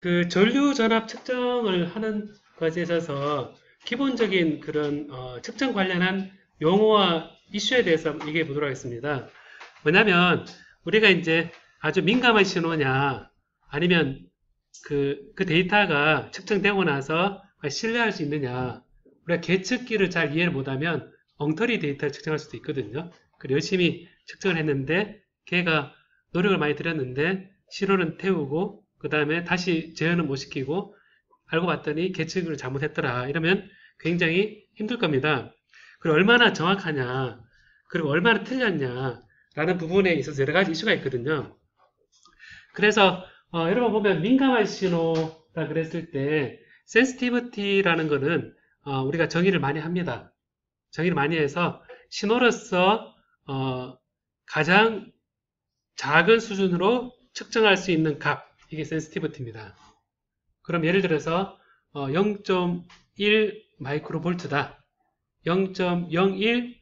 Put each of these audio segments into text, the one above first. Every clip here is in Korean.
그 전류 전압 측정을 하는 것에 있어서 기본적인 그런 측정 관련한 용어와 이슈에 대해서 얘기해 보도록 하겠습니다. 뭐냐면 우리가 이제 아주 민감한 신호냐 아니면 그 데이터가 측정되고 나서 신뢰할 수 있느냐, 우리가 계측기를 잘 이해를 못하면 엉터리 데이터를 측정할 수도 있거든요. 그리고 열심히 측정을 했는데 걔가 노력을 많이 들였는데 신호는 태우고 그 다음에 다시 재현은 못 시키고 알고 봤더니 계측을 잘못했더라 이러면 굉장히 힘들 겁니다. 그리고 얼마나 정확하냐 그리고 얼마나 틀렸냐 라는 부분에 있어서 여러 가지 이슈가 있거든요. 그래서 여러분 보면 민감한 신호라 그랬을 때 sensitivity라는 거는 우리가 정의를 많이 합니다. 정의를 많이 해서 신호로서 가장 작은 수준으로 측정할 수 있는 값, 이게 sensitivity입니다. 그럼 예를 들어서 0.1 마이크로볼트다, 0.01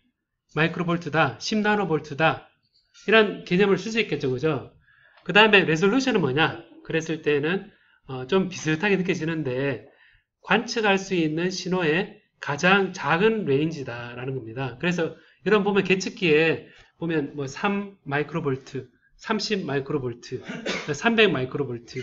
마이크로볼트다, 10 나노볼트다 이런 개념을 쓸 수 있겠죠, 그죠? 그 다음에 레솔루션은 뭐냐? 그랬을 때는 좀 비슷하게 느껴지는데 관측할 수 있는 신호의 가장 작은 레인지다라는 겁니다. 그래서 이런 보면 계측기에 보면 뭐 3 마이크로볼트, 30 마이크로볼트, 300 마이크로볼트,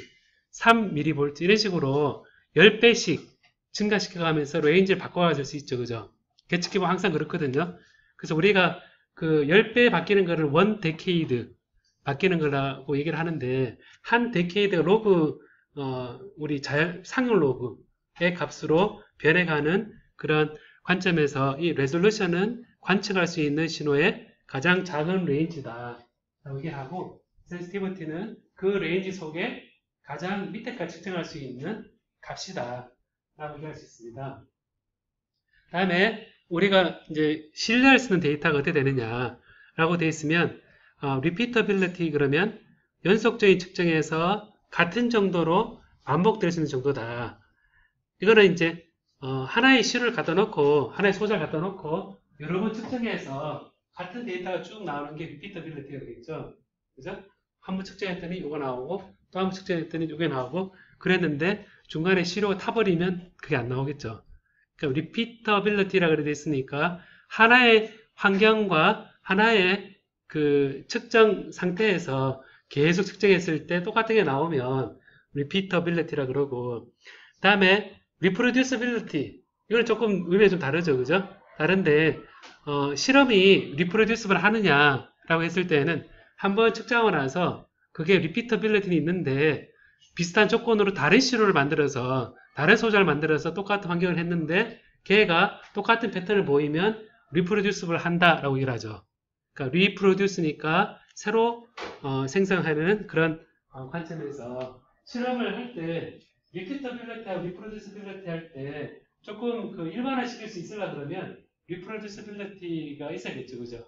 3 미리볼트 이런 식으로 10배씩 증가시켜가면서 레인지를 바꿔갈 수 있죠, 그죠? 계측기 보면 항상 그렇거든요. 그래서 우리가 그 10배 바뀌는 거를 1 데케이드 바뀌는 거라고 얘기를 하는데 한 데케이드가 로그 우리 상용 로그의 값으로 변해가는 그런 관점에서 이 레솔루션은 관측할 수 있는 신호의 가장 작은 레인지다 라고 얘기하고 센시티비티는 그 레인지 속에 가장 밑에까지 측정할 수 있는 값이다 라고 얘기할 수 있습니다. 다음에 우리가 이제 신뢰할 수 있는 데이터가 어떻게 되느냐 라고 되어 있으면 repeatability 그러면 연속적인 측정에서 같은 정도로 반복될 수 있는 정도다. 이거는 이제 하나의 실을 갖다 놓고 하나의 소자를 갖다 놓고 여러 번 측정해서 같은 데이터가 쭉 나오는 게 repeatability가 되겠죠. 그죠? 한 번 측정했더니 이거 나오고 또 한 번 측정했더니 이게 나오고 그랬는데 중간에 실효가 타버리면 그게 안 나오겠죠. 그러니까 repeatability라고 되어 있으니까 하나의 환경과 하나의 그 측정 상태에서 계속 측정했을 때 똑같은 게 나오면 repeatability라 그러고 다음에 reproducibility 이건 조금 의미가 좀 다르죠, 그죠? 다른데 실험이 reproducible 하느냐라고 했을 때는 한번 측정하고 나서 그게 repeatability는 있는데 비슷한 조건으로 다른 시료를 만들어서 다른 소자를 만들어서 똑같은 환경을 했는데 걔가 똑같은 패턴을 보이면 reproducible 한다라고 얘기를 하죠. 그러니까 reproduce니까 새로 생성하는 그런 관점에서 실험을 할 때 repeatability하고 reproducibility 할 때 조금 그 일반화시킬 수 있으려 그러면 reproducibility가 있어야겠죠, 그죠?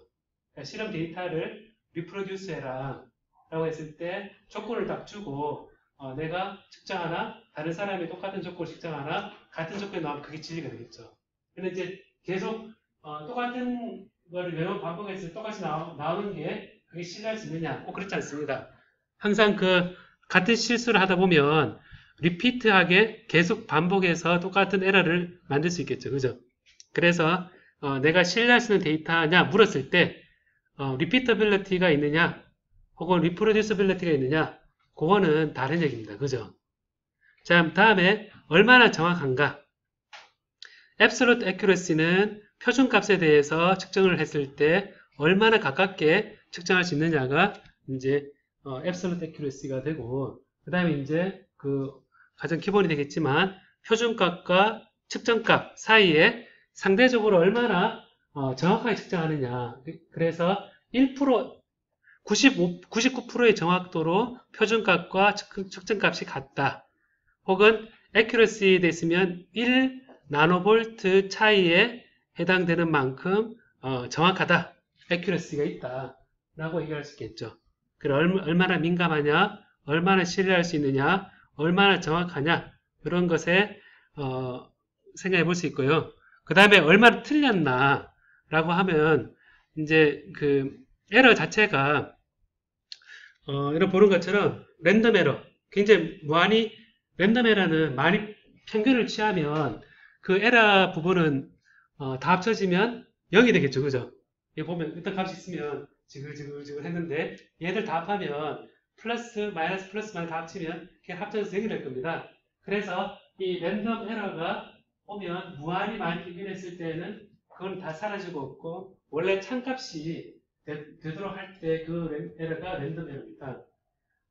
그러니까 실험 데이터를 reproduce 해라 라고 했을 때 조건을 딱 주고 내가 측정하나 다른 사람이 똑같은 조건을 측정하나 같은 조건이 나오면 그게 진리가 되겠죠. 근데 이제 계속 똑같은 거를 여러 번 반복해서 똑같이 나오는 게 그게 신뢰할 수 있느냐? 꼭 그렇지 않습니다. 항상 그 같은 실수를 하다 보면 리피트하게 계속 반복해서 똑같은 에러를 만들 수 있겠죠. 그죠? 그래서 내가 신뢰할 수 있는 데이터냐 물었을 때 리피터빌리티가 있느냐 혹은 리프로듀스빌리티가 있느냐 그거는 다른 얘기입니다. 그죠? 자, 다음에 얼마나 정확한가? Absolute accuracy는 표준값에 대해서 측정을 했을 때 얼마나 가깝게 측정할 수 있느냐가 이제 Absolute accuracy가 되고 그 다음에 이제 그 가장 기본이 되겠지만 표준값과 측정값 사이에 상대적으로 얼마나 정확하게 측정하느냐. 그래서 1% 99%의 정확도로 표준값과 측정값이 같다. 혹은 accuracy 됐으면 1 나노볼트 차이에 해당되는 만큼 정확하다. accuracy가 있다. 라고 얘기할 수 있겠죠. 얼마나 민감하냐, 얼마나 신뢰할 수 있느냐, 얼마나 정확하냐 이런 것에 생각해 볼 수 있고요. 그 다음에 얼마나 틀렸나 라고 하면 이제 그 에러 자체가 여러분 보는 것처럼 랜덤 에러 굉장히 무한히 랜덤 에러는 많이 평균을 취하면 그 에러 부분은 다 합쳐지면 0이 되겠죠. 그죠? 여기 보면 어떤 값이 있으면 지글지글 했는데 얘들 다 합하면 플러스 마이너스 다 합치면 그냥 합쳐서 0이 될 겁니다. 그래서 이 랜덤 에러가 오면 무한히 많이 평균했을 때는 그건 다 사라지고 없고 원래 참값이 되도록 할 때 그 에러가 랜덤 에러입니다.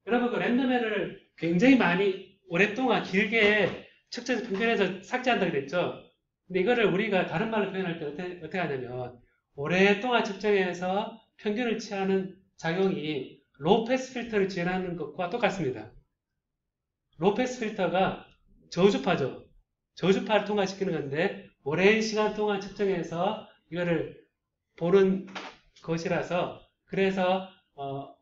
여러분 그 랜덤 에러를 굉장히 많이 오랫동안 길게 측정해서 평균해서 삭제한다고 그랬죠. 근데 이거를 우리가 다른 말로 표현할 때 어떻게 하냐면 오랫동안 측정해서 평균을 취하는 작용이 로우 패스 필터를 지원하는 것과 똑같습니다. 로우 패스 필터가 저주파죠. 저주파를 통과시키는 건데 오랜 시간 동안 측정해서 이거를 보는 것이라서 그래서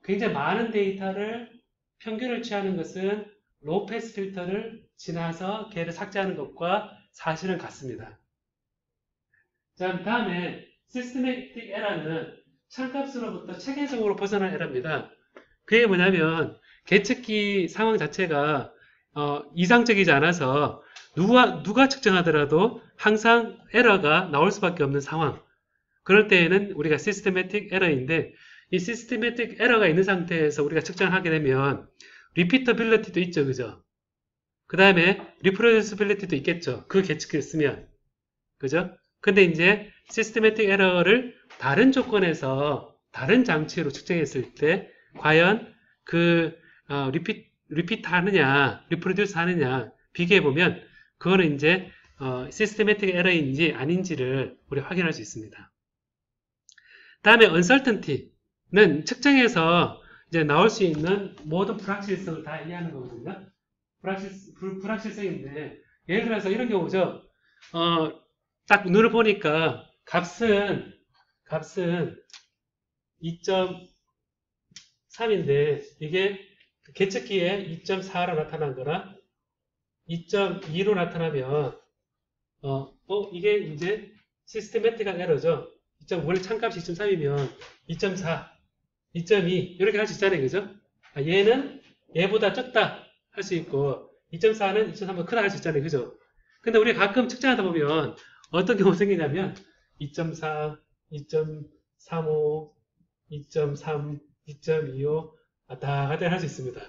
굉장히 많은 데이터를 평균을 취하는 것은 로우 패스 필터를 지나서 걔를 삭제하는 것과 사실은 같습니다. 자, 다음에 시스테매틱 에러는 참값으로부터 체계적으로 벗어난 에러입니다. 그게 뭐냐면 계측기 상황 자체가 이상적이지 않아서 누가 측정하더라도 항상 에러가 나올 수밖에 없는 상황. 그럴 때에는 우리가 시스테매틱 에러인데 이 시스테매틱 에러가 있는 상태에서 우리가 측정하게 되면 리피터빌리티도 있죠. 그죠? 그 다음에 리프로듀스빌리티도 있겠죠. 그 계측기를 쓰면. 그죠? 근데 이제 시스테매틱 에러를 다른 조건에서 다른 장치로 측정했을 때 과연 그 리피트 하느냐, 리프로듀스 하느냐 비교해 보면 그거는 이제 시스테매틱 에러인지 아닌지를 우리 확인할 수 있습니다. 다음에 uncertainty는 측정해서 이제 나올 수 있는 모든 불확실성을 다 이해하는 거거든요. 불확실성인데 예를 들어서 이런 경우죠. 딱 눈을 보니까 값은 2.3인데 이게 계측기에 2.4로 나타난 거나 2.2로 나타나면 이게 이제 시스테매틱한 에러죠. 원래 참값이 2.3이면 2.4, 2.2 이렇게 할 수 있잖아요. 그죠? 얘는 얘보다 적다 할 수 있고 2.4는 2.3보다 크다 할 수 있잖아요. 그죠? 근데 우리가 가끔 측정하다 보면 어떤 경우 생기냐면 2.4, 2.35, 2.3, 2.25 왔다 갔다 할 수 있습니다.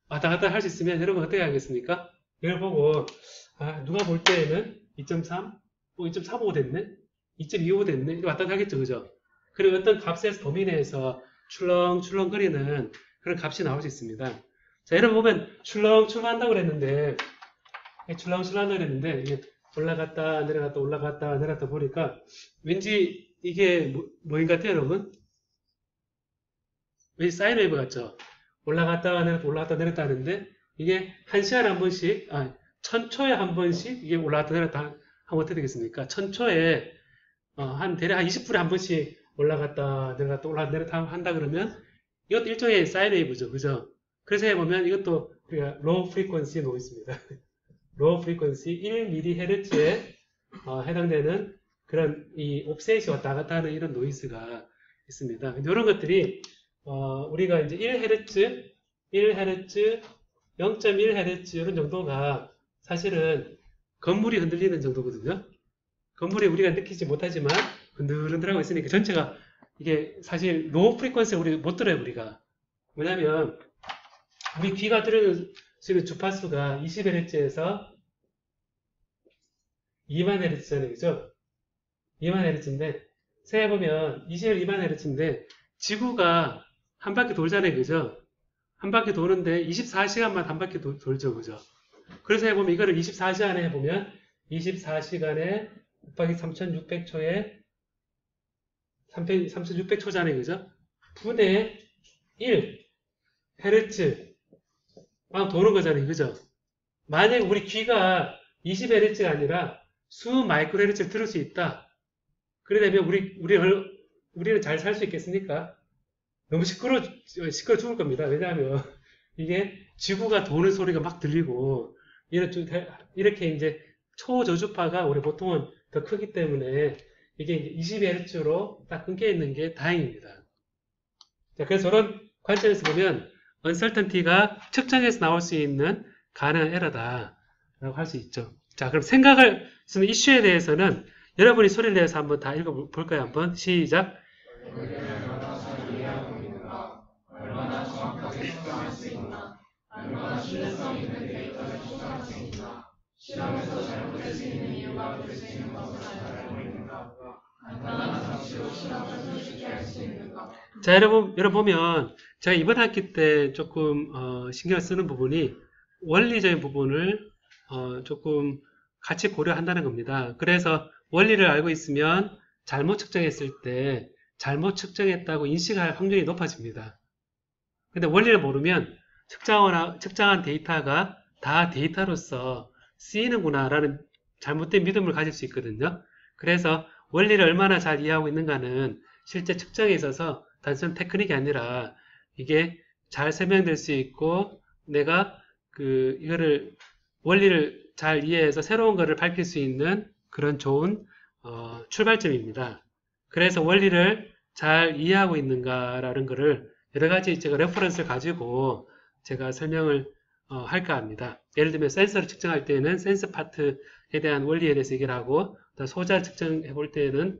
왔다 갔다 할 수 있으면 여러분 어떻게 하겠습니까? 이걸 보고 누가 볼 때에는 2.3, 2.45 됐네? 2.25 됐네? 이렇게 왔다 갔다 하겠죠. 그죠? 그리고 어떤 값에서 범위 내에서 출렁출렁거리는 그런 값이 나올 수 있습니다. 자, 여러분 보면 출렁출렁 한다고 그랬는데 이게 올라갔다 내려갔다 올라갔다 내려갔다 보니까 왠지 이게 뭐인 것 같아요, 여러분? 왠지 사인웨이브 같죠? 올라갔다 내려갔다 올라갔다 내렸다 하는데 이게 1시간에 한 번씩 1000초에 한 번씩 이게 올라갔다 내렸다 하면 어떻게 되겠습니까? 1000초에 대략 한 20분에 한 번씩 올라갔다 내려갔다 올라갔다 내렸다 한다 그러면 이것도 일종의 사인웨이브죠. 그죠? 그래서 해보면 이것도 우리가 로우 프리퀀시에 놓고 있습니다. 로우 프리퀀시 1mHz에 해당되는 그런 이 옵셋이 왔다 갔다 하는 이런 노이즈가 있습니다. 이런 것들이 우리가 이제 1Hz, 0.1Hz 이런 정도가 사실은 건물이 흔들리는 정도거든요. 건물이 우리가 느끼지 못하지만 흔들흔들하고 있으니까 전체가 이게 사실 로우 프리퀀시에 우리 못 들어요. 우리가 뭐냐면 우리 귀가 들을 수 있는 주파수가 20Hz에서 2만Hz잖아요. 그죠? 2만Hz인데 생각해보면 2만Hz인데 지구가 한 바퀴 돌잖아요. 그죠? 한 바퀴 도는데 24시간만 한 바퀴 돌죠. 그죠? 그래서 해보면 이거를 24시간에 해보면 24시간에 곱하기 3600초에 3600초잖아요. 그죠? 분의 1 헤르츠 도는 거잖아요. 그죠? 만약에 우리 귀가 20Hz가 아니라 수 마이크로 헤르츠를 들을 수 있다. 그러려면 우리는 잘 살 수 있겠습니까? 너무 시끄러 죽을 겁니다. 왜냐하면 이게 지구가 도는 소리가 막 들리고 이렇게 이제 초저주파가 우리 보통은 더 크기 때문에 이게 20Hz로 딱 끊겨 있는 게 다행입니다. 자, 그래서 저런 관점에서 보면 uncertainty가 측정해서 나올 수 있는 가능한 에러다라고 할 수 있죠. 자, 그럼 생각을 쓰는 이슈에 대해서는 여러분이 소리를 내서 한번 다 읽어볼까요? 한번 시작. 얼마나 정확하게 측정할 수 있나? 얼마나 신뢰성 있는 데이터를 추정할 수 있나? 실험에서 잘못될 수 있는 이유가 될 수 있는 것을 알고 있는가? 간단한 장치로 실험을 손쉽게 할 수 있는가? 자, 여러분 보면 제가 이번 학기 때 조금 신경 쓰는 부분이 원리적인 부분을 조금 같이 고려한다는 겁니다. 그래서 원리를 알고 있으면 잘못 측정했을 때 잘못 측정했다고 인식할 확률이 높아집니다. 근데 원리를 모르면 측정한 데이터가 다 데이터로서 쓰이는구나 라는 잘못된 믿음을 가질 수 있거든요. 그래서 원리를 얼마나 잘 이해하고 있는가는 실제 측정에 있어서 단순 테크닉이 아니라 이게 잘 설명될 수 있고 내가 이거를 원리를 잘 이해해서 새로운 것을 밝힐 수 있는 그런 좋은 출발점입니다. 그래서 원리를 잘 이해하고 있는가라는 것을 여러 가지 제가 레퍼런스를 가지고 제가 설명을 할까 합니다. 예를 들면 센서를 측정할 때는 센서 파트에 대한 원리에 대해서 얘기를 하고 소자 측정해 볼 때는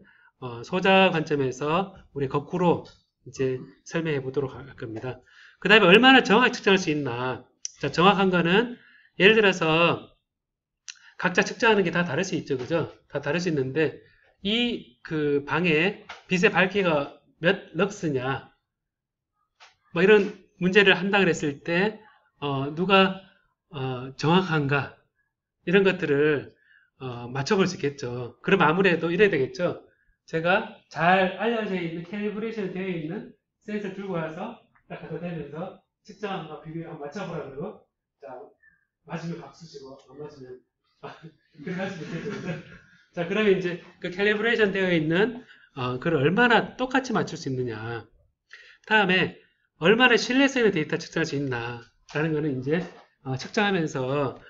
소자 관점에서 우리 거꾸로 이제 설명해 보도록 할 겁니다. 그 다음에 얼마나 정확하게 측정할 수 있나. 자, 정확한 거는 예를 들어서 각자 측정하는 게 다 다를 수 있죠. 그죠? 다 다를 수 있는데 이 방에 빛의 밝기가 몇 럭스냐 뭐 이런 문제를 한다 그랬을 때 누가 정확한가 이런 것들을 맞춰볼 수 있겠죠. 그럼 아무래도 이래야 되겠죠. 제가 잘 알려져 있는 캘리브레이션 되어 있는 센서를 들고 와서 딱 갖다 대면서 측정한 거 비교 한번 맞춰보라 그러고 자 맞으면 박수 치고 안 맞으면 그렇게 할 수 있겠죠. 자 그러면 이제 그 캘리브레이션 되어 있는 그걸 얼마나 똑같이 맞출 수 있느냐. 다음에 얼마나 신뢰성 있는 데이터 측정할 수 있나 라는 거는 이제 측정하면서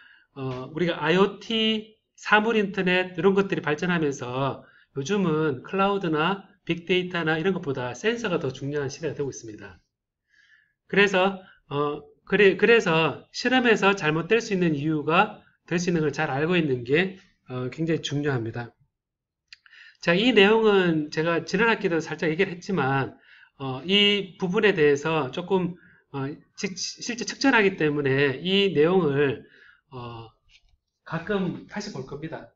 우리가 IoT, 사물인터넷 이런 것들이 발전하면서 요즘은 클라우드나 빅데이터나 이런 것보다 센서가 더 중요한 시대가 되고 있습니다. 그래서 그래서 실험에서 잘못될 수 있는 이유가 될 수 있는 걸 잘 알고 있는 게 굉장히 중요합니다. 자, 이 내용은 제가 지난 학기도 살짝 얘기를 했지만 이 부분에 대해서 조금 실제 측정하기 때문에 이 내용을 가끔 다시 볼 겁니다.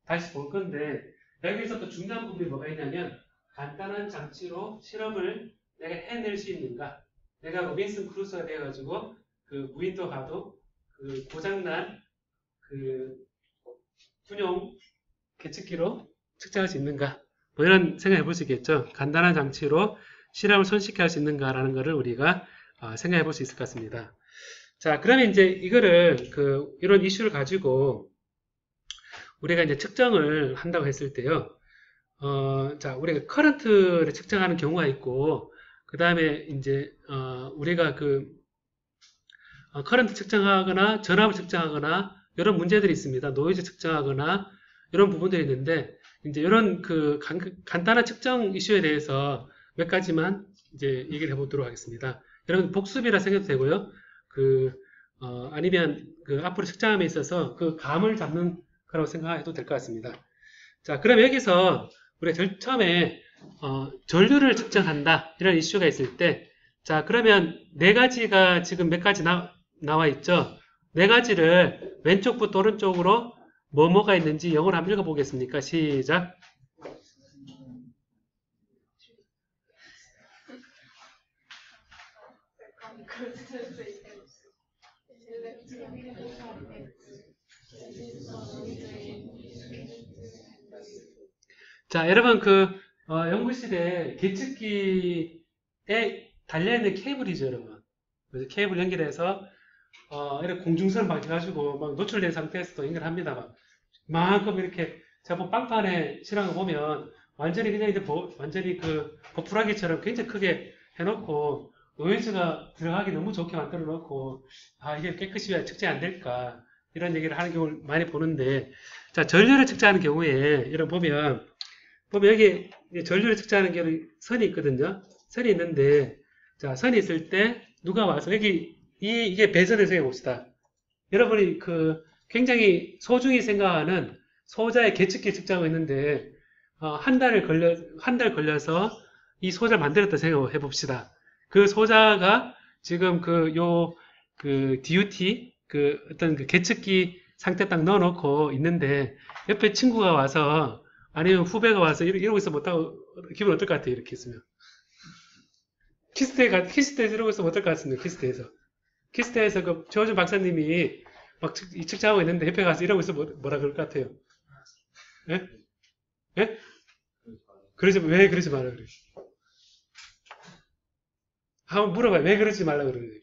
다시 볼 건데 여기서 또 중요한 부분이 뭐가 있냐면 간단한 장치로 실험을 내가 해낼 수 있는가. 내가 로빈슨 크루소가 돼가지고 그 무인도 가도 그 고장난 그 군용 계측기로 측정할 수 있는가. 뭐 이런 생각해 볼 수 있겠죠. 간단한 장치로 실험을 손쉽게 할 수 있는가라는 것을 우리가 생각해 볼 수 있을 것 같습니다. 자, 그러면 이제 이거를 이런 이슈를 가지고 우리가 이제 측정을 한다고 했을 때요. 자, 우리가 커런트를 측정하는 경우가 있고, 그 다음에 이제 우리가 커런트 측정하거나 전압을 측정하거나 이런 문제들이 있습니다. 노이즈 측정하거나 이런 부분들이 있는데 이제 이런 간단한 측정 이슈에 대해서 몇 가지만 이제 얘기를 해보도록 하겠습니다. 여러분 복습이라 생각도 되고요. 아니면 앞으로 측정함에 있어서 그 감을 잡는 거라고 생각해도 될 것 같습니다. 자, 그럼 여기서 우리가 제일 처음에 전류를 측정한다 이런 이슈가 있을 때, 자 그러면 네 가지가 지금 몇 가지 나와 있죠. 네 가지를 왼쪽부터 오른쪽으로 뭐가 있는지 영어로 한번 읽어보겠습니까? 시작. 자, 여러분 연구실에 계측기에 달려있는 케이블이죠, 여러분. 그래서 케이블 연결해서 이렇게 공중선 막 해가지고 막 노출된 상태에서도 연결합니다. 만큼 이렇게 제가 빵판에 실한 거 보면 완전히 그냥 이제 완전히 거푸라기처럼 굉장히 크게 해놓고 노이즈가 들어가기 너무 좋게 만들어 놓고 이게 깨끗이 왜 측정이 안 될까 이런 얘기를 하는 경우를 많이 보는데, 자 전류를 측정하는 경우에 이런 보면 여기 전류를 측정하는 경우에 선이 있거든요. 선이 있는데 자 선이 있을 때 누가 와서 여기 이게 배선을 생각해 봅시다. 여러분이 그 굉장히 소중히 생각하는 소자의 계측기 측정하고 있는데 한 달 걸려서 이 소자를 만들었다 생각해 봅시다. 그 소자가 지금 그 DUT 어떤 그 계측기 상태 딱 넣어놓고 있는데 옆에 친구가 와서 아니면 후배가 와서 이러고 있으면 못하고 기분 어떨 것 같아요? 이렇게 있으면 키스테에서 이러고 있으면 어떨 것 같습니다. 키스테에서 그 조준 박사님이 막 측정하고 있는데 옆에 가서 이러고 있으면 뭐라 그럴 것 같아요? 예? 예? 왜 그러지 말라 그래? 한번 물어봐요. 왜 그러지 말라 그러지?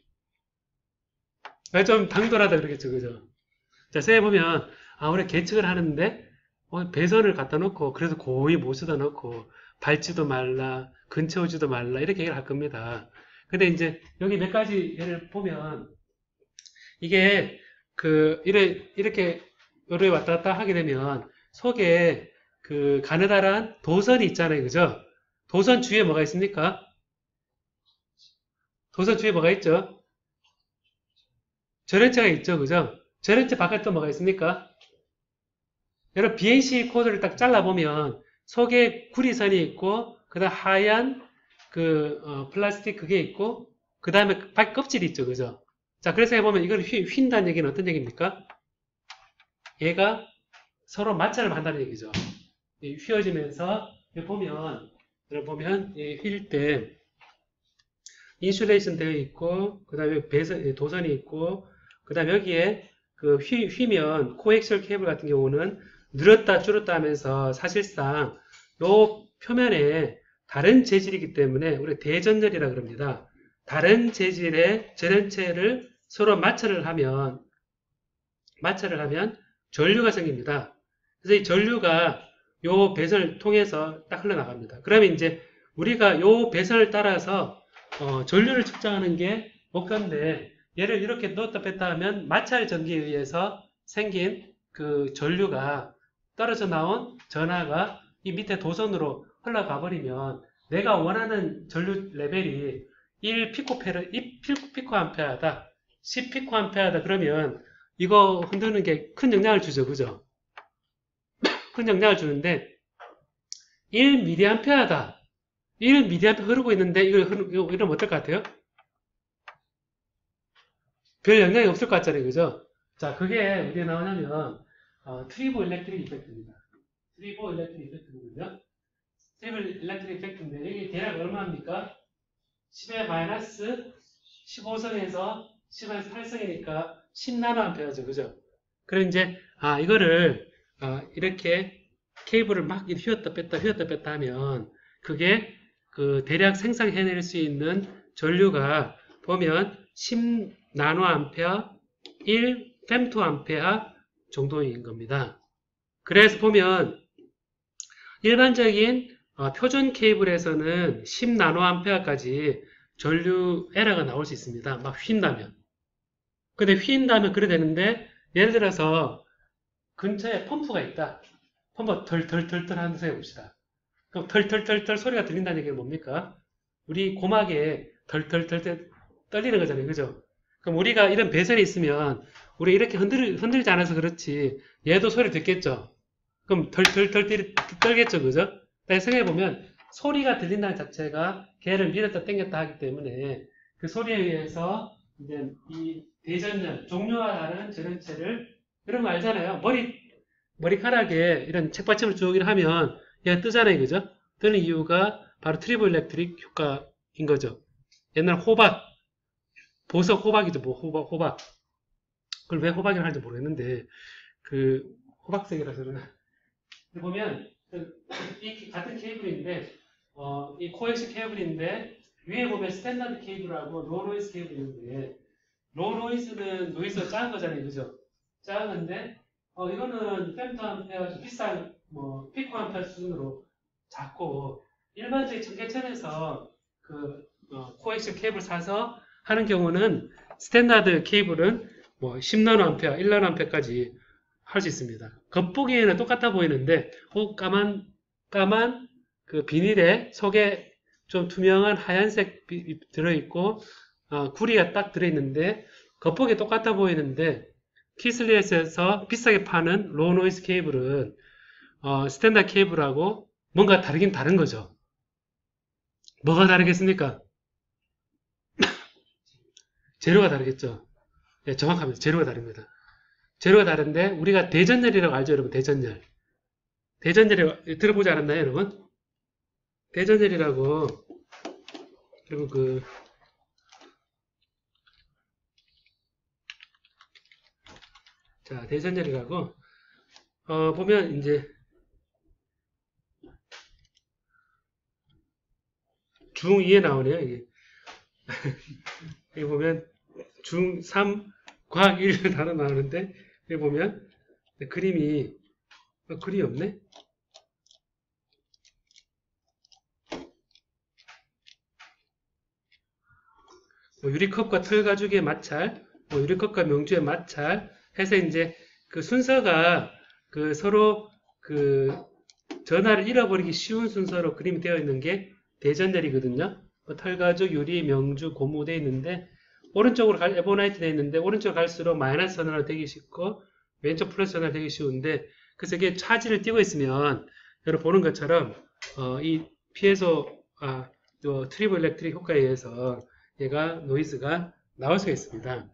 좀 당돌하다 그러겠죠, 그죠? 자, 생각해보면, 우리 계측을 하는데, 배선을 갖다 놓고, 그래서 고의 모수다 놓고, 밟지도 말라, 근처 오지도 말라, 이렇게 얘기를 할 겁니다. 근데 이제, 여기 몇 가지 예를 보면, 이게, 이렇게, 요래 왔다 갔다 하게 되면, 속에 가느다란 도선이 있잖아요, 그죠? 도선 주위에 뭐가 있습니까? 도선 주위에 뭐가 있죠? 전원체가 있죠, 그죠? 전원체 바깥에 또 뭐가 있습니까? 여러분, BNC 코드를 딱 잘라보면, 속에 구리선이 있고, 그 다음 하얀, 플라스틱 그게 있고, 그 다음에 껍질이 있죠, 그죠? 자, 그래서 해보면, 이걸 휜다는 얘기는 어떤 얘기입니까? 얘가 서로 마찰을 한다는 얘기죠. 휘어지면서, 여러분 보면, 휠 때, 인슐레이션 되어 있고, 그 다음에 도선이 있고, 그 다음에 여기에 휘면 코엑시얼 케이블 같은 경우는 늘었다 줄었다 하면서 사실상 요 표면에 다른 재질이기 때문에 우리 대전열이라 그럽니다. 다른 재질의 전원체를 서로 마찰을 하면 전류가 생깁니다. 그래서 이 전류가 요 배선을 통해서 딱 흘러나갑니다. 그러면 이제 우리가 요 배선을 따라서 전류를 측정하는 게 목표인데 얘를 이렇게 넣었다 뺐다 하면 마찰 전기에 의해서 생긴 그 전류가 떨어져 나온 전하가 이 밑에 도선으로 흘러가 버리면 내가 원하는 전류 레벨이 1피코암페어다 10피코암페어다 그러면 이거 흔드는 게 큰 영향을 주죠, 그죠? 큰 영향을 주는데 1mA다 1mA 흐르고 있는데 이러면 어떨 것 같아요? 별 영향이 없을 것 같잖아요, 그죠? 자, 그게 어디에 나오냐면 트리보 일렉트릭 이펙트입니다. 트리보 일렉트릭 이펙트거든요. 트리보 일렉트릭 이펙트인데 여기 대략 얼마입니까? 10의 마이너스 15성에서 10에서 8성이니까 10나노암페어죠, 그죠? 그럼 이제 이거를 이렇게 케이블을 막 휘었다 뺐다 하면 그게 대략 생성해낼 수 있는 전류가 보면 10나노암페어, 1fem토암페어 정도인 겁니다. 그래서 보면 일반적인 표준 케이블에서는 10나노암페어까지 전류 에러가 나올 수 있습니다. 막 휜다면. 근데 휜다면 그래 되는데 예를 들어서 근처에 펌프가 있다. 펌프 덜덜덜덜 하는 소리 해봅시다. 그럼 덜덜덜덜 소리가 들린다는 얘기는 뭡니까? 우리 고막에 덜덜덜덜 떨리는 거잖아요. 그죠? 그럼 우리가 이런 배선이 있으면 우리 이렇게 흔들지 않아서 그렇지 얘도 소리 듣겠죠? 그럼 덜덜덜 떨겠죠. 그죠? 생각해보면 소리가 들린다는 자체가 걔를 밀었다 당겼다 하기 때문에 그 소리에 의해서 이제 이 대전열, 종류와 다른 전원체를 이런 거 알잖아요. 머리카락에 이런 책받침을 쭉 하면 얘가 뜨잖아요. 그죠? 뜨는 이유가 바로 트리보 일렉트릭 효과인 거죠. 옛날 보석 호박이죠. 뭐 호박. 그걸 왜 호박이라고 하는지 모르겠는데 호박색이라서 그러나. 보면 이 같은 케이블인데 이 코엑시 케이블인데 위에 보면 스탠다드 케이블하고 로노이즈 케이블이 있는데 로노이즈는 노이즈가 작은 거잖아요. 그죠? 작은 건데 이거는 femto암페어 좀 비싼 피코암페어 수준으로 작고 일반적인 청계천에서 코엑시 케이블 사서 하는 경우는 스탠다드 케이블은 10나노암페어, 1나노암페어까지 할 수 있습니다. 겉보기에는 똑같아 보이는데 까만 그 비닐에 속에 좀 투명한 하얀색 들어있고 구리가 딱 들어있는데 겉보기에 똑같아 보이는데 키슬리에서 비싸게 파는 로우 노이즈 케이블은 스탠다드 케이블하고 뭔가 다르긴 다른 거죠. 뭐가 다르겠습니까? 재료가 다르겠죠. 네, 정확합니다. 재료가 다릅니다. 재료가 다른데 우리가 대전열이라고 알죠, 여러분? 대전열. 대전열이라고 들어보지 않았나요, 여러분? 대전열이라고. 그리고 자, 대전열이라고 보면 이제 중2에 나오네요, 이게. 여기 보면 중3 과학 1 단어 나오는데 여기 보면 그림이 그림이 없네. 유리컵과 털 가죽의 마찰, 유리컵과 명주의 마찰 해서 이제 그 순서가 서로 전화를 잃어버리기 쉬운 순서로 그림이 되어 있는 게 대전열이거든요. 털 가죽, 유리, 명주, 고무 되어 있는데 오른쪽으로 에보나이트 되어 있는데 오른쪽 갈수록 마이너스 전화로 되기 쉽고 왼쪽 플러스 전화로 되기 쉬운데 그래서 이게 차지를 띄고 있으면 여러분 보는 것처럼 이 피에소 트리브 일렉트릭 효과에 의해서 얘가 노이즈가 나올 수가 있습니다.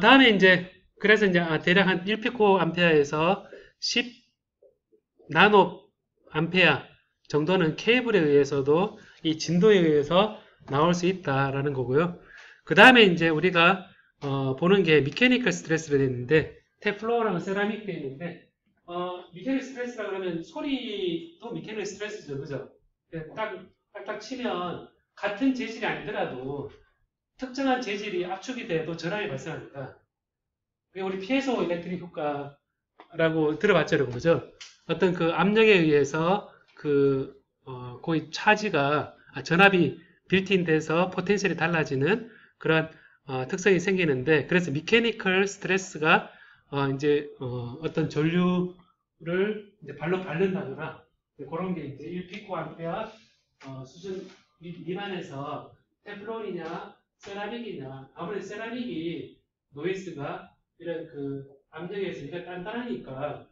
다음에 이제 그래서 이제 대략 한 1피코 암페어에서 10 나노 암페어 정도는 케이블에 의해서도 이 진도에 의해서 나올 수 있다라는 거고요. 그 다음에 이제 우리가 보는 게 미케니컬 스트레스로 되어 있는데 테플로어랑 세라믹 되어 있는데 미케니컬 스트레스라 그러면 소리도 미케니컬 스트레스죠, 그죠? 딱 치면 같은 재질이 아니더라도 특정한 재질이 압축이 돼도 전압이 발생합니다. 우리 피에소 일렉트릭 효과라고 들어봤죠, 여러분, 그죠? 어떤 그 압력에 의해서 거의 차지가 전압이 빌트인 돼서 포텐셜이 달라지는 그런 특성이 생기는데 그래서 미케니컬 스트레스가 이제 어떤 전류를 이제 발로 밟는다거나 그런 게 이제 1피코 암페어 수준 미만에서 테플론이냐 세라믹이냐 아무래도 세라믹이 노이즈가 이런 압력에서 이가 단단하니까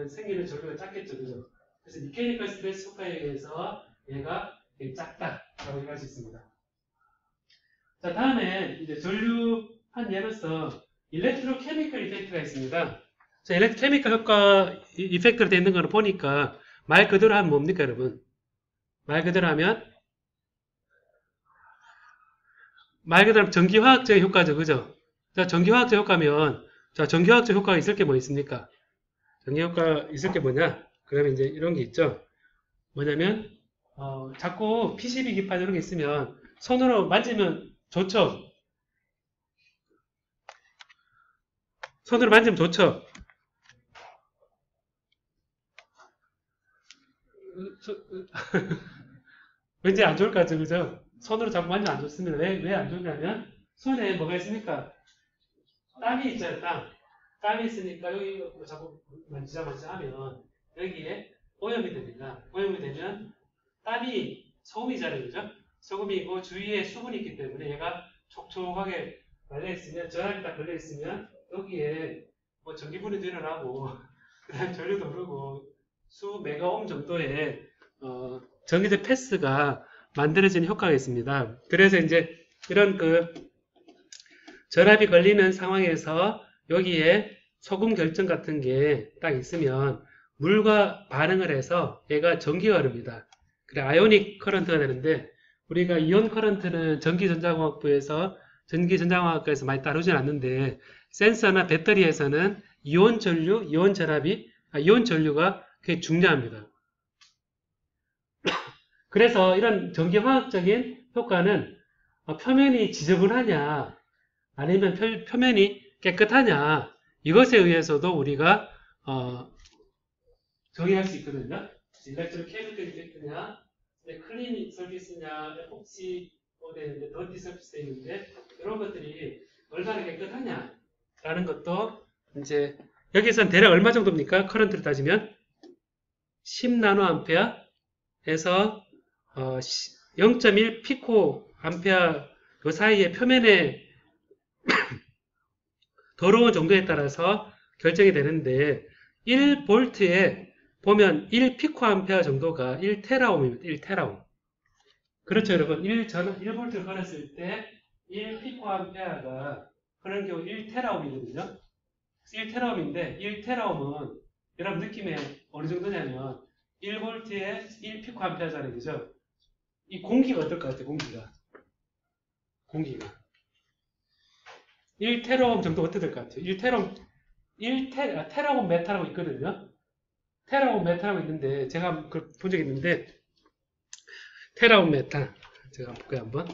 생기는 전류가 작겠죠, 그죠? 그래서 미케니컬 스트레스 효과에 의해서 얘가 작다라고 얘기할 수 있습니다. 자, 다음에 이제 전류 한 예로서 일렉트로케미컬 이펙트가 있습니다. 자, 일렉트로케미컬 효과 이펙트로 되어 있는 거를 보니까 말 그대로 하면 뭡니까, 여러분? 말 그대로 하면 전기화학적 효과죠, 그죠? 자, 전기화학적 효과면 자, 전기화학적 효과가 있을 게 뭐 있습니까? 전기효과 있을 게 뭐냐? 그러면 이제 이런 게 있죠. 뭐냐면 자꾸 PCB 기판 이런 게 있으면 손으로 만지면 좋죠. 손으로 만지면 좋죠. 왠지 안 좋을 것 같죠, 그죠? 손으로 자꾸 만지면 안 좋습니다. 왜 안 좋냐면 손에 뭐가 있습니까? 땀이 있잖아요, 땀이 있으니까 여기 자꾸 만지자 하면 여기에 오염이 됩니다. 오염이 되면 땀이 소금이잖아요, 그죠? 소금이고 주위에 수분이 있기 때문에 얘가 촉촉하게 말려있으면 전압이 딱 걸려있으면 여기에 뭐 전기분해도 일어나고 그 다음에 전류도 흐르고 수 메가옴 정도의 전기적 패스가 만들어지는 효과가 있습니다. 그래서 이제 이런 전압이 걸리는 상황에서 여기에 소금 결정 같은 게 딱 있으면 물과 반응을 해서 얘가 전기가 흐릅니다. 그래, 아이오닉 커런트가 되는데 우리가 이온 커런트는 전기전자공학부에서 전기전자공학과에서 많이 다루진 않는데 센서나 배터리에서는 이온 전류, 이온 전류가 굉장히 중요합니다. 그래서 이런 전기화학적인 효과는 표면이 지저분하냐 아니면 표면이 깨끗하냐 이것에 의해서도 우리가 정의할 수 있거든요. 일렉트로 케미컬 이펙트냐, 클린 서비스냐, 에폭시 되는데 더티 서비스 되는데 이런 것들이 얼마나 깨끗하냐라는 것도 이제 여기서는 대략 얼마 정도입니까? 커런트를 따지면 10나노암페어에서 0.1 피코 암페어 그 사이의 표면에 더러운 정도에 따라서 결정이 되는데 1볼트에 보면 1피코암페어 정도가 1테라옴입니다. 1테라옴. 그렇죠, 여러분. 1볼트를 걸었을 때 1피코암페어가 그런 경우 1테라옴이거든요. 1테라옴인데 1테라옴은 여러분 느낌에 어느 정도냐면 1볼트에 1피코암페어잖아요. 그죠? 이 공기가 어떨 것 같아요? 공기가 1테라옴 정도 어떻게 될 것 같아요? 1테라옴 메타라고 있거든요. 테라옴 메타라고 있는데 제가 그걸 본 적이 있는데 테라옴 메타 제가 볼게요 한번.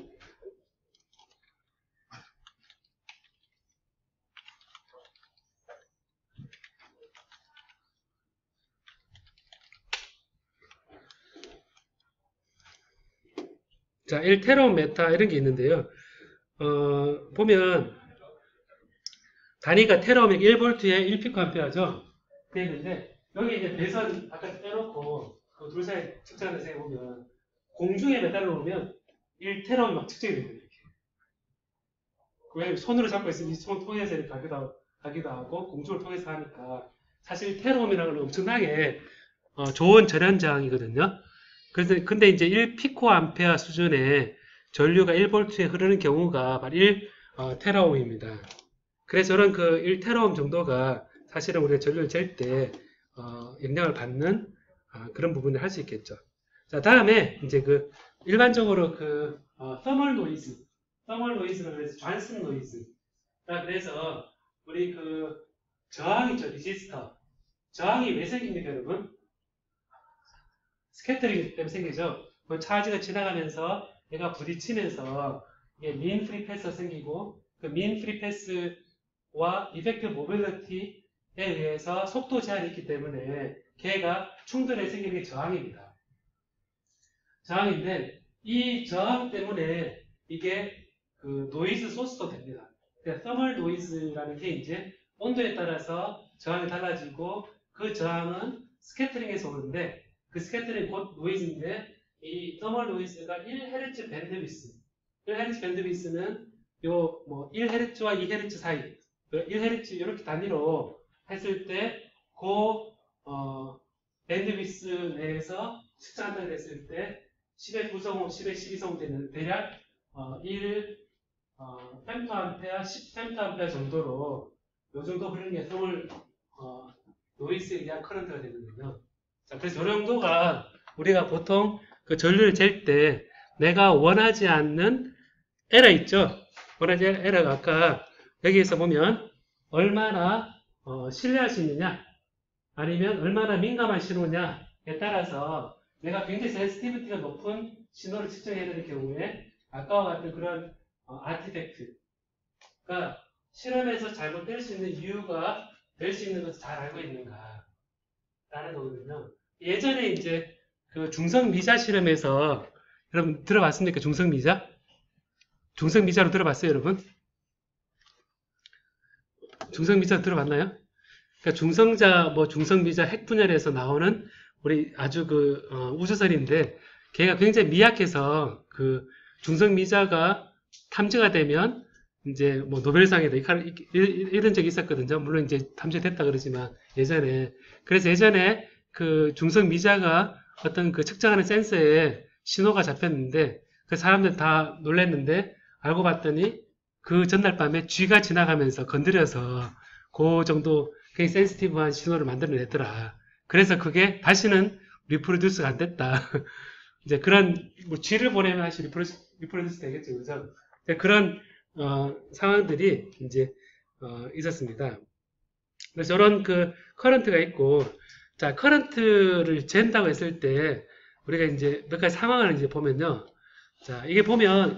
자, 1테라옴 메타 이런 게 있는데요. 보면 단위가 테라옴이 1볼트에 1피코암페어죠. 그래 있는데 여기 이제 배선 아까 빼놓고 그 둘 사이 측정하는 셈에 보면 공중에 메달을 놓으면 1테라옴이 막 측정이 됩니다. 이렇게. 왜 손으로 잡고 있으면 이 손 통해서 이렇게 가기도 하고 공중을 통해서 하니까 사실 테라옴이라는 건 엄청나게 좋은 절연장이거든요. 그래서 근데 이제 1피코암페어 수준의 전류가 1볼트에 흐르는 경우가 바로 1테라옴입니다. 그래서 저런 그 1테라옴 정도가 사실은 우리가 전류를 잴 때 영향을 받는 그런 부분을 할 수 있겠죠. 자, 다음에 이제 그 일반적으로 그 서멀 노이즈를 그래서 존슨 노이즈. 그래서 우리 그 저항 있죠, 리지스터. 저항이 왜 생깁니까, 여러분? 스캐터링 때문에 생기죠. 그 차지가 지나가면서 얘가 부딪히면서 이게 민 프리 패스가 생기고 그 민 프리 패스와 이펙티브 모빌리티에 의해서 속도 제한이 있기 때문에 걔가 충돌에 생기는 게 저항입니다. 저항인데 이 저항 때문에 이게 그 노이즈 소스도 됩니다. 그러니까 서멀 노이즈라는 게 이제 온도에 따라서 저항이 달라지고 그 저항은 스캐터링에서 오는데 그 스캐터링 곧 노이즈인데 이 서멀 노이즈가 1Hz 밴드위스 1Hz 밴드위스는 요 뭐 1Hz와 2Hz 사이 1Hz 이렇게 단위로 했을 때 그 밴드위스 내에서 측정한다고 했을 때 10의 9성, 10의 12성 되는 대략 1 femtoampere, 10 femtoampere 정도로 요 정도 흐르는 게 서멀 노이즈에 의한 커런트가 되거든요. 자, 그래서 이 정도가 우리가 보통 그 전류를 잴 때 내가 원하지 않는 에러 있죠? 원하지 않는 에러가 아까 여기에서 보면 얼마나 신뢰할 수 있느냐 아니면 얼마나 민감한 신호냐에 따라서 내가 굉장히 센시티비티가 높은 신호를 측정해야 되는 경우에 아까와 같은 그런 아티팩트가 실험에서 잘못될 수 있는 이유가 될 수 있는 것을 잘 알고 있는가 라는 거거든요. 예전에 이제 그 중성미자 실험에서 여러분 들어봤습니까? 중성미자? 중성미자로 들어봤어요, 여러분? 중성미자 들어봤나요? 그러니까 중성자, 중성미자 핵분열에서 나오는 우리 아주 그 우주선인데 걔가 굉장히 미약해서 그 중성미자가 탐지가 되면 이제 뭐 노벨상에도 이런 적이 있었거든요. 물론 이제 탐지됐다 그러지만 예전에 그래서 예전에 그 중성미자가 어떤 그 측정하는 센서에 신호가 잡혔는데 그 사람들 다 놀랐는데 알고 봤더니 그 전날 밤에 쥐가 지나가면서 건드려서 그 정도 굉장히 센시티브한 신호를 만들어냈더라. 그래서 그게 다시는 리프로듀스가 안 됐다. 이제 그런 뭐 쥐를 보내면 다시 리프로듀스 되겠죠, 그죠? 그런 상황들이 이제 있었습니다. 그래서 저런 그 커런트가 있고, 자 커런트를 잰다고 했을 때 우리가 이제 몇 가지 상황을 이제 보면요. 자 이게 보면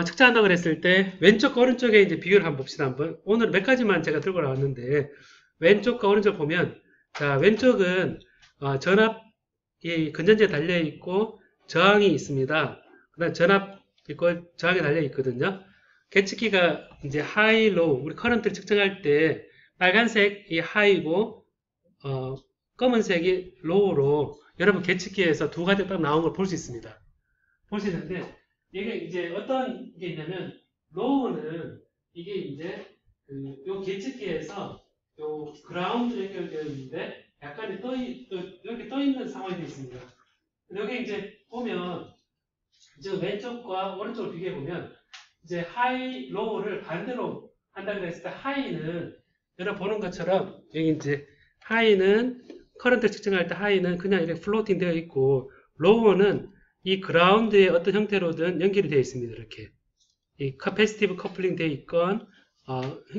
측정한다고 그랬을 때 왼쪽과 오른쪽에 이제 비교를 한번 봅시다. 한번 오늘 몇 가지만 제가 들고 나왔는데 왼쪽과 오른쪽 보면 자 왼쪽은 전압이 건전지에 달려 있고 저항이 있습니다. 그다음 전압 있고 저항이 달려 있거든요. 계측기가 이제 하이, 로우 우리 커런트를 측정할 때 빨간색이 하이고 검은색이 로우로 여러분 계측기에서 두 가지 딱 나온 걸 볼 수 있습니다. 볼 수 있는데 이게 이제 어떤 게 있냐면 로우는 이게 이제 요 계측기에서 요 그라운드 연결되어 있는데 약간 이렇게 떠 있는 상황이 되어 있습니다. 여기 이제 보면 지금 왼쪽과 오른쪽을 비교해 보면 이제 하이, 로우를 반대로 한다고 했을 때 하이는 여러분 보는 것처럼 여기 이제 하이는 커런트 측정할 때 하이는 그냥 이렇게 플로팅 되어 있고 로우는 이 그라운드의 어떤 형태로든 연결이 되어 있습니다. 이렇게 이 카패시티브 커플링 되어 있건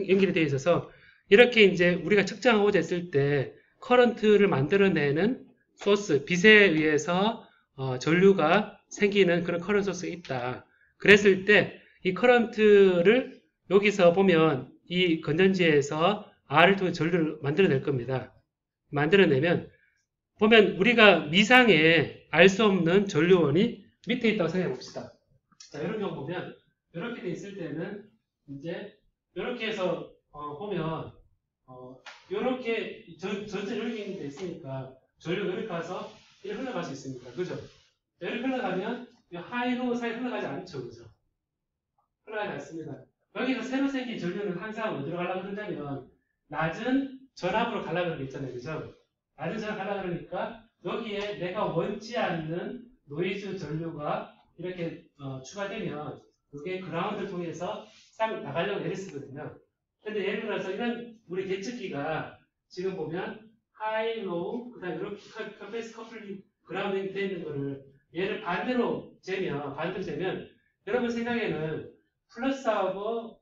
연결이 되어 있어서 이렇게 이제 우리가 측정하고자 했을 때 커런트를 만들어내는 소스, 빛에 의해서 전류가 생기는 그런 커런트 소스가 있다. 그랬을 때 이 커런트를 여기서 보면 이 건전지에서 R을 통해 전류를 만들어낼 겁니다. 만들어내면 보면 우리가 미상에 알 수 없는 전류원이 밑에 있다고 생각해 봅시다. 자, 이런 경우 보면 이렇게 돼 있을 때는 이제 이렇게 해서 보면 이렇게 전체 이렇게 돼 있으니까 전류가 이렇게 가서 이렇게 흘러갈 수 있습니다. 그죠? 이렇게 흘러가면 하이로 사이 흘러가지 않죠. 그죠? 흘러가지 않습니다. 여기서 새로 생긴 전류는 항상 어디로 가려고 그러냐면 낮은 전압으로 가려고 그러는 게 있잖아요. 그죠? 낮은 전압 가려고 그러니까 여기에 내가 원치 않는 노이즈 전류가 이렇게 추가되면 이게 그라운드를 통해서 싹 나가려고 애를 쓰거든요. 근데 예를 들어서 이런 우리 계측기가 지금 보면 하이, 로우, 그 다음에 이렇게 커패스 커플링 그라운딩 되어 있는 거를 얘를 반대로 재면 여러분 생각에는 플러스하고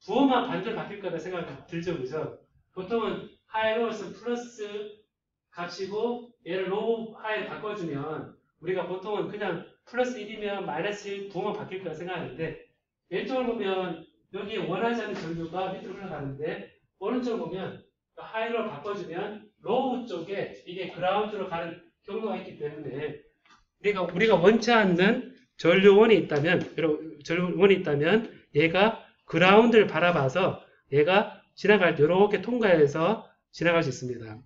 부호만 반대로 바뀔 거다 생각 들죠, 그죠? 보통은 하이, 로우에서 플러스 값이고 얘를 로우, 하이 바꿔주면 우리가 보통은 그냥 플러스 1이면 마이너스 1 부호만 바뀔 거라 생각하는데 왼쪽을 보면 여기 원하지 않는 전류가 밑으로 흘러가는데 오른쪽을 보면 하이로 바꿔주면 로우 쪽에 이게 그라운드로 가는 경로가 있기 때문에 우리가 원치 않는 전류원이 있다면 얘가 그라운드를 바라봐서 얘가 지나갈 때 이렇게 통과해서 지나갈 수 있습니다.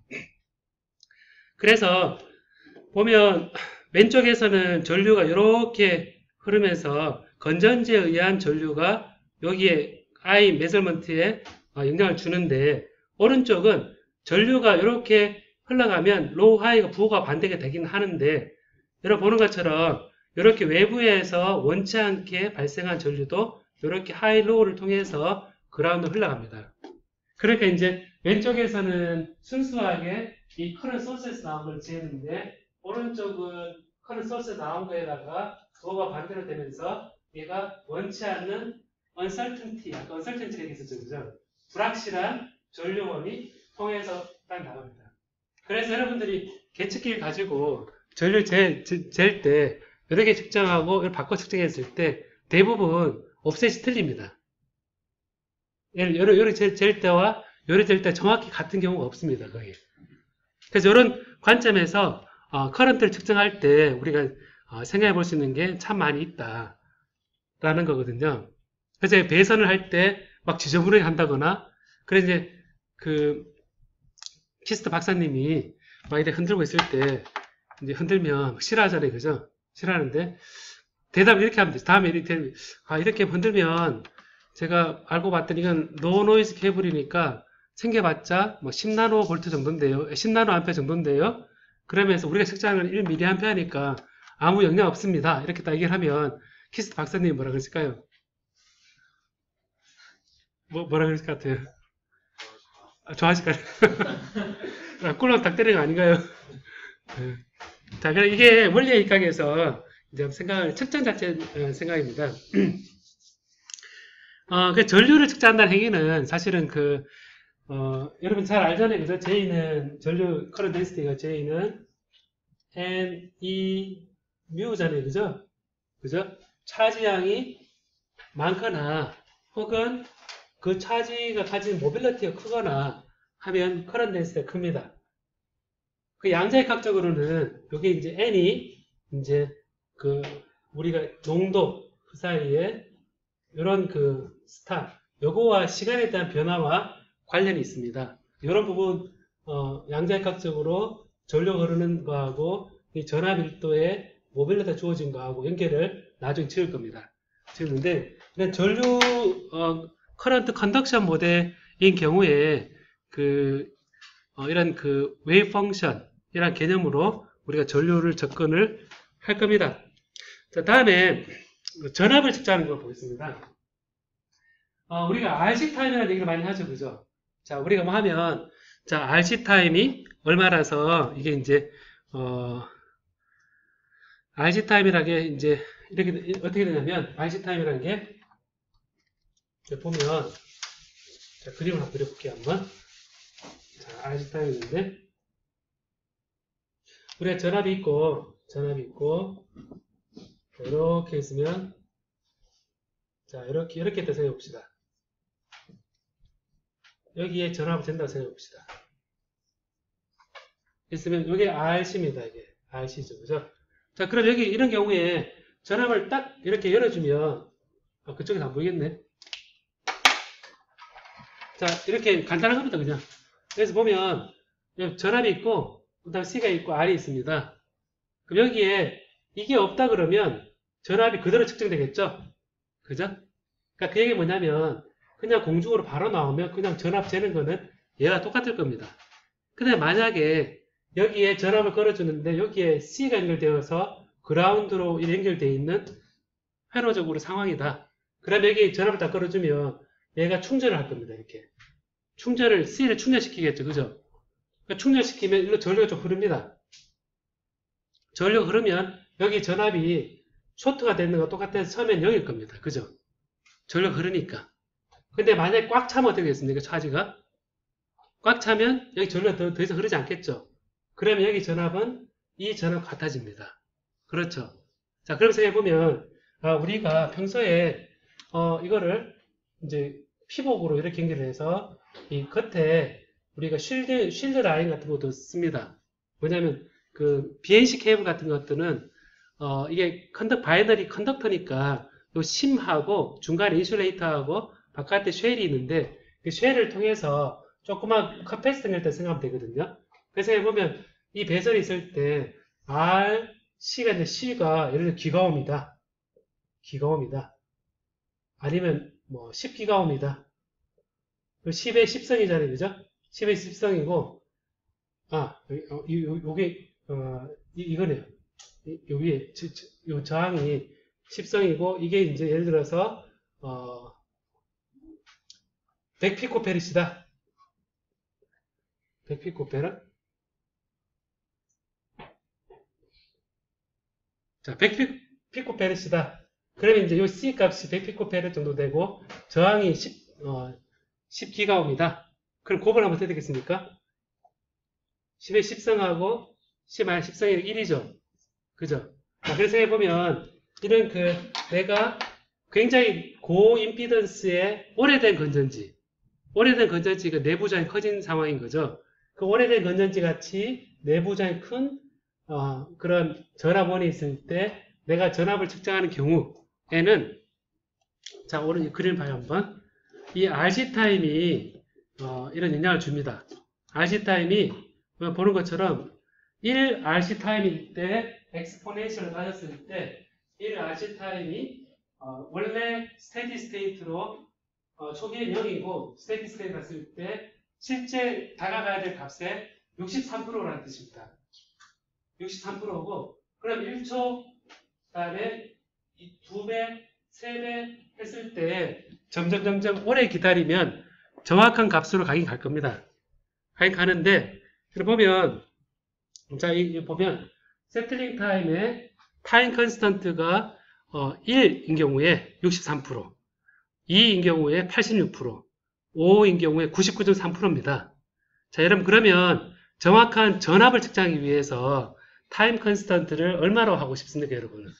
그래서 보면 왼쪽에서는 전류가 이렇게 흐르면서 건전지에 의한 전류가 여기에 I 메저먼트에 영향을 주는데 오른쪽은 전류가 이렇게 흘러가면 로우 하이가 부호가 반대가 되긴 하는데 여러분 보는 것처럼 이렇게 외부에서 원치 않게 발생한 전류도 이렇게 하이 로우를 통해서 그라운드로 흘러갑니다. 그러니까 이제 왼쪽에서는 순수하게 이 커런트 소스에서 나온 걸 재는데 오른쪽은 커런트 소스에서 나온 거에다가 부호가 반대로 되면서 얘가 원치 않는 uncertainty가 있었죠, 그죠? 불확실한 전류원이 통해서 딱 나옵니다. 그래서 여러분들이 계측기를 가지고 전류 잴 때 이렇게 측정하고 이렇게 바꿔 측정했을 때 대부분 옵셋이 틀립니다. 요렇게 잴 때와 요렇게 잴 때 정확히 같은 경우가 없습니다, 거의. 그래서 이런 관점에서 커런트를 측정할 때 우리가 생각해 볼 수 있는 게 참 많이 있다라는 거거든요. 그래서 배선을 할 때 막 지저분하게 한다거나, 그래서 이제 키스트 박사님이 막 이렇게 흔들고 있을 때 이제 흔들면 싫어하잖아요, 그죠? 싫어하는데 대답을 이렇게 하면 돼요. 다음에 이렇게 흔들면 제가 알고 봤더니 이건 노노이즈 케이블이니까 생겨봤자 뭐 10나노 볼트 정도인데요, 10나노 암페어 정도인데요. 그러면서 우리가 측정하는 1mA 하니까 아무 영향 없습니다. 이렇게 딱 얘기를 하면 키스트 박사님이 뭐라 그랬을까요? 뭐라 그랬을 것 같아요? 좋아하실까요? 꿀렁 딱 때리는 거 아닌가요? 네. 자, 그럼 이게 원리의 입각에서 이제 측정 자체 생각입니다. 그 전류를 측정한다는 행위는 사실은 여러분 잘 알잖아요, 그죠? J는 전류 커런트 덴시티가 J는 N, E, 뮤잖아요, 그죠? 그죠? 차지량이 많거나 혹은 그 차지가 가진 모빌리티가 크거나 하면 커런트 덴시티가 큽니다. 그 양자역학적으로는 여기 이제 N이 이제 우리가 농도 그 사이에 이런 스타 요거와 시간에 대한 변화와 관련이 있습니다. 이런 부분 양자역학적으로 전류 흐르는 거하고 이 전압 밀도에 모빌리티가 주어진 거하고 연결을 나중에 지을 겁니다. 지었는데 전류 커런트 컨덕션 모델인 경우에 이런 웨이브 펑션 이란 개념으로 우리가 전류를 접근을 할 겁니다. 자, 다음에 전압을 측정하는 걸 보겠습니다. 우리가 RC 타임이라는 얘기를 많이 하죠, 그죠? 자, 우리가 뭐 하면, 자, RC 타임이 얼마라서 이게 이제 RC 타임이라는 게 이제 이렇게 어떻게 되냐면 RC 타임이라는 게 보면 자, 그림을 한번 그려볼게요, 한번. 자, RC 타임인데 우리가 전압이 있고 이렇게 있으면 자, 이렇게 일단 생각해 봅시다. 여기에 전압이 된다고 생각해 봅시다. 있으면 이게 RC입니다. 이게 RC죠, 그죠? 자, 그럼 여기 이런 경우에 전압을 딱 이렇게 열어주면 그쪽에서 안 보이겠네. 자, 이렇게 간단한 겁니다, 그냥. 그래서 보면 전압이 있고 그다음 C가 있고 R이 있습니다. 그럼 여기에 이게 없다 그러면 전압이 그대로 측정되겠죠? 그죠? 그러니까 그 얘기 뭐냐면 그냥 공중으로 바로 나오면 그냥 전압 재는 거는 얘가 똑같을 겁니다. 근데 만약에 여기에 전압을 걸어주는데 여기에 C가 연결되어서 그라운드로 연결되어 있는 회로적으로 상황이다. 그럼 여기 전압을 딱 걸어주면 얘가 충전을 할 겁니다. 이렇게. C를 충전시키겠죠. 그죠? 그러니까 충전시키면 일로 전류가 좀 흐릅니다. 전류가 흐르면 여기 전압이 쇼트가 되는 거 똑같아서 처음엔 0일 겁니다. 그죠? 전류가 흐르니까. 근데 만약에 꽉 차면 어떻게 되겠습니까? 차지가? 꽉 차면 여기 전류가 더 이상 흐르지 않겠죠? 그러면 여기 전압은 이 전압 같아집니다. 그렇죠? 자, 그러면서 해보면, 우리가 평소에, 이거를 이제 피복으로 이렇게 연결해서 이 겉에 우리가 쉴드 라인 같은 것도 씁니다. 뭐냐면, BNC 케이블 같은 것들은, 이게 바이너리 컨덕터니까 요 심하고 중간에 인슐레이터하고 바깥에 쉘이 있는데 그 쉘을 통해서 조그만 커패시터 낼 때 생각하면 되거든요. 그래서 해보면 이 배선이 있을 때 R, C가 이제 C가 예를 들어 기가옴이다. 아니면 뭐 10기가옴이다. 10의 10성이잖아요. 그죠? 10의 10성이고 요게 이거네요. 요 위에 요 저항이 10성이고 이게 이제 예를 들어서 100피코페르시다. 100피코페르. 자, 100피코페르시다. 그러면 이제 요 C 값이 100피코페르 정도 되고 저항이 10기가옴이다. 그럼 곱을 하면 어떻게 되겠습니까? 10의 10성하고 10의 10성이 1이죠. 그죠? 자, 그래서 해보면 이런 내가 굉장히 고임피던스의 오래된 건전지가 내부장이 커진 상황인 거죠. 그 오래된 건전지 같이 내부장이 큰 그런 전압원이 있을 때 내가 전압을 측정하는 경우에는 자, 오늘 그림 봐요 한번. 이 RC 타임이 이런 영향을 줍니다. RC 타임이 보는 것처럼 1 RC 타임일 때 엑스포넨셜을 따졌을 때 1 RC 타임이 원래 스테디 스테이트로 초기에 0이고 스테디 스테이트 갔을 때 실제 다가가야 될 값의 63%라는 뜻입니다. 63%고 그럼 1초 그다음에 2배, 3배 했을 때 점점 오래 기다리면 정확한 값으로 가긴 갈 겁니다. 가긴 가는데 보면 자, 이 보면 세틀링 타임의 타임 컨스턴트가 1인 경우에 63%, 2인 경우에 86%, 5인 경우에 99.3%입니다. 자, 여러분 그러면 정확한 전압을 측정하기 위해서 타임 컨스턴트를 얼마로 하고 싶습니까, 여러분은?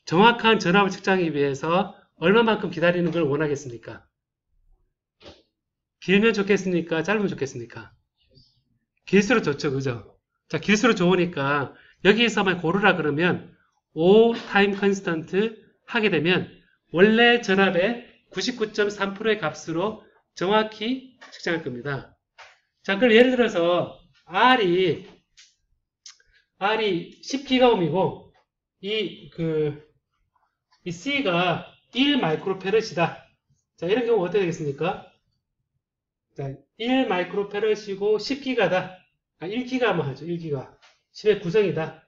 정확한 전압을 측정하기 위해서 얼마만큼 기다리는 걸 원하겠습니까? 길면 좋겠습니까? 짧으면 좋겠습니까? 길수록 좋죠, 그죠? 자, 길수록 좋으니까 여기에서만 고르라 그러면 5 타임 컨스턴트 하게 되면 원래 전압의 99.3%의 값으로 정확히 측정할 겁니다. 자, 그럼 예를 들어서 R이 10기가옴이고 이 이 C가 1 마이크로페럿이다. 자, 이런 경우 어떻게 되겠습니까? 자, 1 마이크로페럿이고 10기가다. 1기가 한번 하죠. 1기가. 10의 구성이다.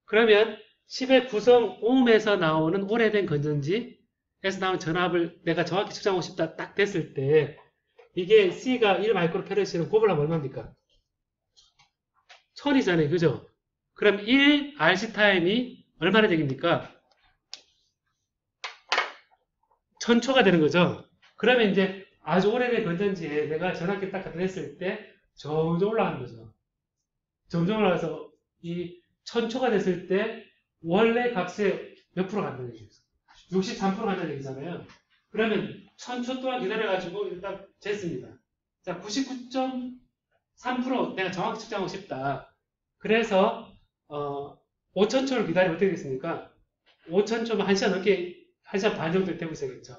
그러면 10의 구성 ohm에서 나오는 오래된 건전지에서 나온 전압을 내가 정확히 측정하고 싶다 딱 됐을 때 이게 C가 1 마이크로페럿이면 곱을하면 얼마입니까? 1000이잖아요. 그죠? 그럼 1 RC 타임이 얼마나 되겠습니까? 1000초가 되는 거죠. 그러면 이제 아주 오래된 건전지에 내가 전압기 딱 갖다 댔을 때 점점 올라가는 거죠. 점점 올라가서 이 1000초가 됐을 때 원래 값의 몇 프로 간다는 얘기죠. 63% 간다는 얘기잖아요. 그러면 1000초 동안 기다려가지고 일단 쟀습니다. 자, 99.3% 내가 정확히 측정하고 싶다. 그래서 5000초를 기다리면 어떻게 되겠습니까? 5000초면 1시간 넘게 1시간 반 정도 되고 있어야겠죠.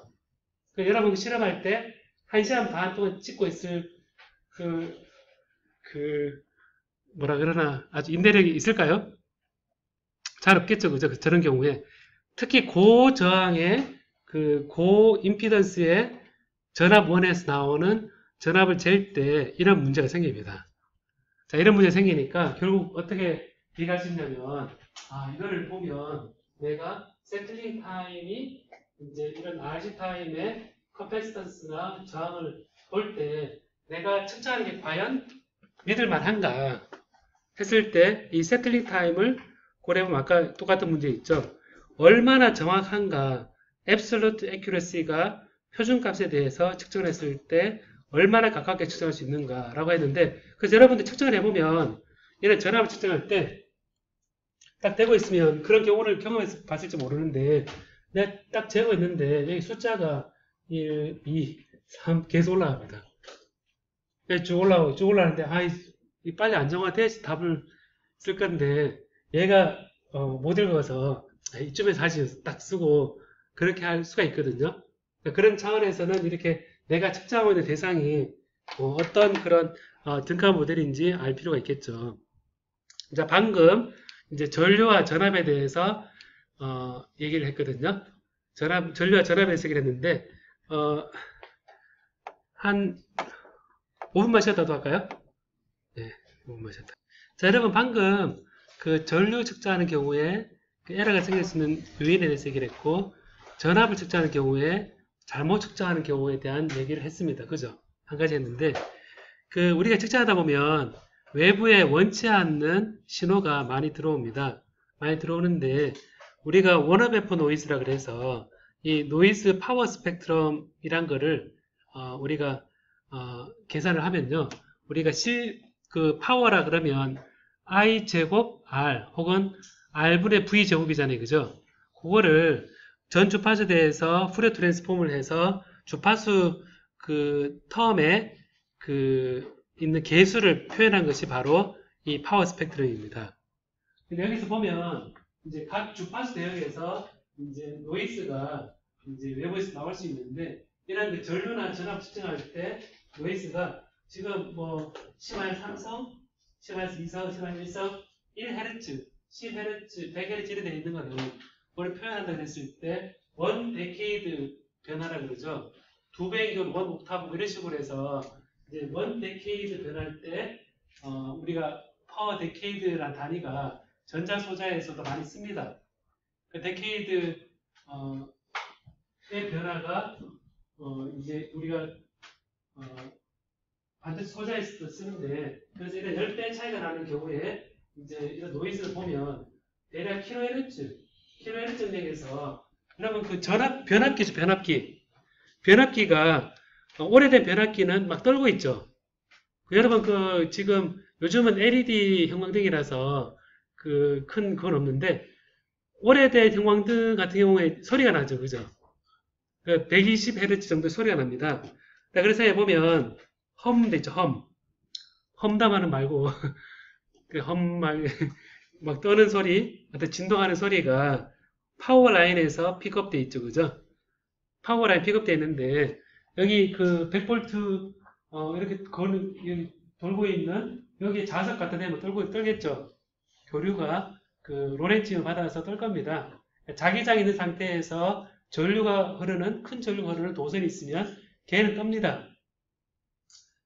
여러분 실험할 때 1시간 반 동안 찍고 있을 뭐라 그러나 아주 인내력이 있을까요? 잘 없겠죠. 그죠? 저런 경우에. 특히 고저항의 고임피던스의 전압원에서 나오는 전압을 잴 때 이런 문제가 생깁니다. 자, 이런 문제가 생기니까 결국 어떻게 비교할 수 있냐면, 이거를 보면 내가 세틀링 타임이 이제 이런 RC 타임의 커패시턴스나 저항을 볼 때 내가 측정하는 게 과연 믿을만한가 했을 때 이 세틀링 타임을 고려해보면 아까 똑같은 문제 있죠. 얼마나 정확한가, absolute accuracy가 표준값에 대해서 측정을 했을 때 얼마나 가깝게 측정할 수 있는가 라고 했는데, 그래서 여러분들 측정을 해보면 이런 전압을 측정할 때 딱 되고 있으면 그런 경우를 경험해서 봤을지 모르는데 내가 딱 재고 있는데 여기 숫자가 1, 2, 3 계속 올라갑니다. 쭉 올라오고 쭉 올라가는데 빨리 안정화돼야지 답을 쓸 건데 얘가 못 읽어서 이쯤에서 다시 딱 쓰고 그렇게 할 수가 있거든요. 그런 차원에서는 이렇게 내가 측정하고 있는 대상이 어떤 그런 등가 모델인지 알 필요가 있겠죠. 자, 방금 이제 전류와 전압에 대해서 얘기를 했거든요. 전류와 전압에 대해서 얘기를 했는데 한 5분만 쉬었다도 할까요? 네, 5분만 쉬었다. 자, 여러분 방금 그 전류 측정하는 경우에 그 에러가 생길 수 있는 요인에 대해서 얘기를 했고, 전압을 측정하는 경우에 잘못 측정하는 경우에 대한 얘기를 했습니다. 그죠? 한 가지 했는데, 우리가 측정하다 보면 외부에 원치 않는 신호가 많이 들어옵니다. 많이 들어오는데, 우리가 원어베퍼 노이즈라 그래서 이 노이즈 파워 스펙트럼이란 거를 우리가 계산을 하면요. 우리가 파워라 그러면 I 제곱 R 혹은 R분의 V 제곱이잖아요. 그죠? 그거를 전 주파수에 대해서 푸리어 트랜스폼을 해서 주파수 텀에 있는 개수를 표현한 것이 바로 이 파워 스펙트럼입니다. 근데 여기서 보면 이제 각 주파수 대역에서 이제 노이즈가 이제 외부에서 나올 수 있는데, 이런 전류나 전압 측정할 때 노이즈가 지금 뭐 10-3성, 10-2성, 10-1성, 1Hz, 10Hz, 100Hz 이렇게 되어 있는 거는 그걸 표현한다 그랬을 때 원 데케이드 변화라 그러죠. 2배인 경우 원 옥타브 이런 식으로 해서 이제 원 데케이드 변할 때 우리가 퍼 데케이드라는 단위가 전자소자에서도 많이 씁니다. 그 데케이드의 변화가 이제 우리가 반드시 소자에서도 쓰는데, 그래서 이런 10배 차이가 나는 경우에 이제 이런 노이즈를 보면 대략 kHz 내에서 여러분 전압 변압기죠. 변압기가 오래된 변압기는 막 떨고 있죠. 여러분 지금 요즘은 LED 형광등이라서 큰 건 없는데 오래된 형광등 같은 경우에 소리가 나죠. 그죠? 120Hz 정도 소리가 납니다. 그래서 해보면 험도 있죠. 험담하는 말고 막 떠는 소리, 어떤 진동하는 소리가 파워라인에서 픽업돼 있죠. 그죠? 파워라인 픽업돼 있는데 여기 100V 이렇게 돌고 있는 여기 자석 갖다 대면 떨겠죠. 교류가 로렌츠를 받아서 떨 겁니다. 자기장이 있는 상태에서 전류가 흐르는, 큰 전류가 흐르는 도선이 있으면 걔는 뜹니다.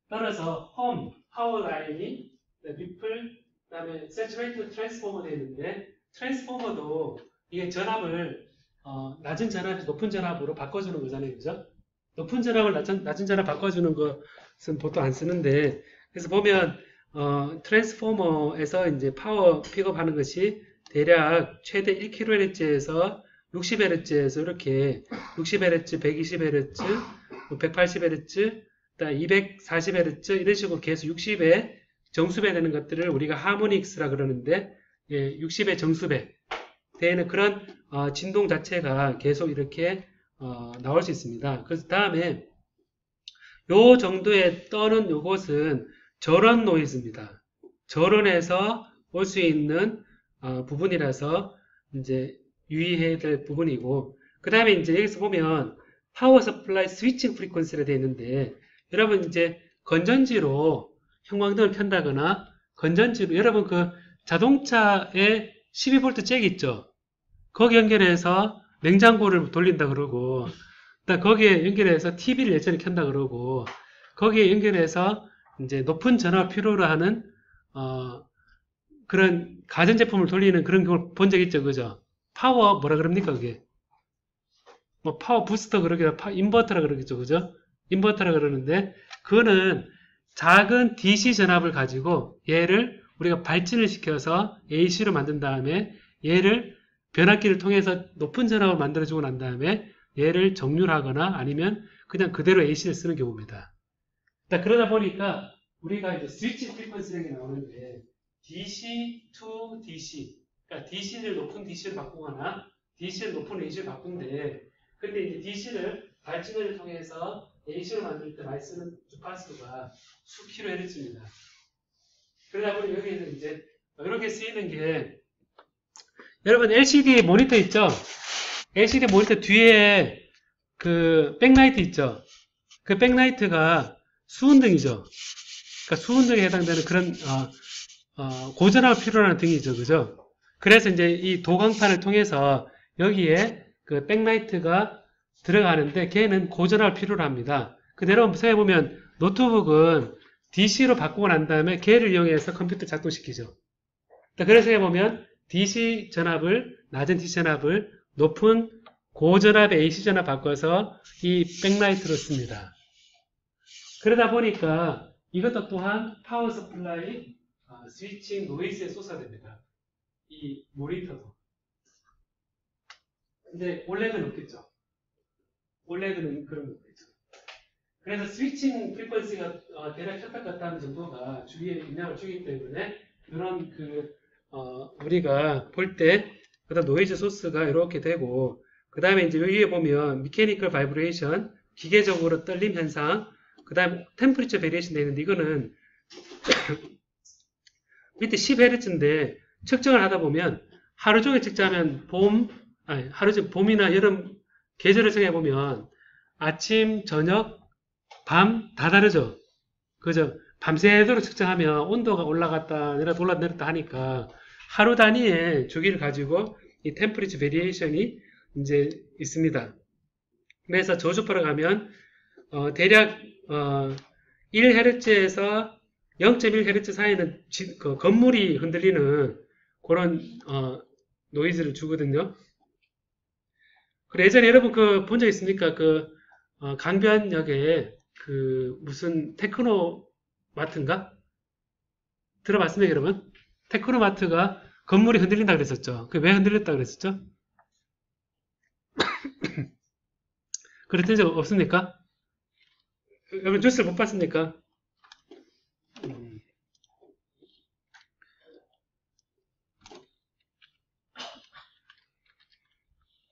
따라서 홈, 파워 라인이 리플, 그 다음에 세츄레이트 트랜스포머 되어 있는데, 트랜스포머도 이게 전압을 낮은 전압에서 높은 전압으로 바꿔주는 거잖아요. 그죠? 높은 전압을 낮은 전압 바꿔주는 것은 보통 안 쓰는데, 그래서 보면 트랜스포머에서 이제 파워 픽업하는 것이 대략 최대 1kHz에서 60Hz에서 이렇게 60Hz, 120Hz, 180Hz, 240Hz 이런 식으로 계속 60의 정수배 되는 것들을 우리가 하모닉스라 그러는데, 예, 60의 정수배 되는 그런 진동 자체가 계속 이렇게 나올 수 있습니다. 그래서 다음에 요 정도의 떠는 요것은 절원 노이즈입니다. 절원에서 올 수 있는 부분이라서 이제 유의해야 될 부분이고, 그 다음에 이제 여기서 보면 파워 서플라이 스위칭 프리퀀시가 되어 있는데, 여러분 이제 건전지로 형광등을 켠다거나 건전지로 여러분 그 자동차에 12V 잭 있죠? 거기 연결해서 냉장고를 돌린다 그러고, 거기에 연결해서 TV를 예전에 켠다 그러고, 거기에 연결해서 이제 높은 전압 필요로 하는 그런 가전제품을 돌리는 그런 걸 본 적 있죠, 그죠? 파워 뭐라 그럽니까 그게? 뭐 파워 부스터 그러기도 인버터라 그러겠죠, 그죠? 인버터라 그러는데 그거는 작은 DC 전압을 가지고 얘를 우리가 발진을 시켜서 AC로 만든 다음에 얘를 변압기를 통해서 높은 전압을 만들어주고 난 다음에 얘를 정률하거나 아니면 그냥 그대로 AC를 쓰는 경우입니다. 그러다 보니까 우리가 이제 스위치 프리퀀시라는 게 나오는데 DC to DC, 그러니까 DC를 높은 DC를 바꾸거나 DC를 높은 AC를 바꾼데, 근데 이제 DC를 발진을 통해서 AC로 만들 때 많이 쓰는 주파수가 수 kHz입니다. 그러다 보니 여기에는 이제 이렇게 쓰이는 게, 여러분 LCD 모니터 있죠? LCD 모니터 뒤에 그 백라이트 있죠? 그 백라이트가 수은등이죠. 그러니까 수은등에 해당되는 그런 고전압을 필요로 하는 등이죠. 그죠? 그래서 이제 이 도광판을 통해서 여기에 그 백라이트가 들어가는데 걔는 고전압을 필요로 합니다. 여러분 생각해보면 노트북은 DC로 바꾸고 난 다음에 걔를 이용해서 컴퓨터 작동시키죠. 그래서 생각해보면 DC 전압을, 낮은 DC 전압을 높은 고전압의 AC 전압 바꿔서 이 백라이트로 씁니다. 그러다 보니까 이것도 또한 파워 서플라이 스위칭 노이즈의 소스가 됩니다. 이 모니터도. 근데 올레드는 없겠죠. 올레드는 그런 거 없겠죠. 그래서 스위칭 프리퀀시가 대략 켰다 껐다 하는 정도가 주위에 영향을 주기 때문에 이런 우리가 볼 때 그다음 노이즈 소스가 이렇게 되고, 그 다음에 이제 여기에 보면 미케니컬 바이브레이션, 기계적으로 떨림 현상, 그 다음에 템퍼리처 베리에이션 되는데 이거는 밑에 10Hz인데 측정을 하다 보면 하루 종일 측정하면 하루 종일 봄이나 여름 계절을 정해보면 아침, 저녁, 밤 다 다르죠. 그죠? 밤새도록 측정하면 온도가 올라갔다 내렸다 하니까 하루 단위의 주기를 가지고 이 템퍼리처 베리에이션이 이제 있습니다. 그래서 저주파로 가면 대략 1Hz에서 0.1Hz 사이는 건물이 흔들리는 그런 노이즈를 주거든요. 그래, 예전에 여러분 본 적 있습니까? 강변역에 무슨 테크노마트인가? 들어봤습니까, 여러분? 테크노마트가 건물이 흔들린다 그랬었죠. 왜 흔들렸다 그랬었죠? 그랬던 적 없습니까? 여러분 뉴스를 못 봤습니까?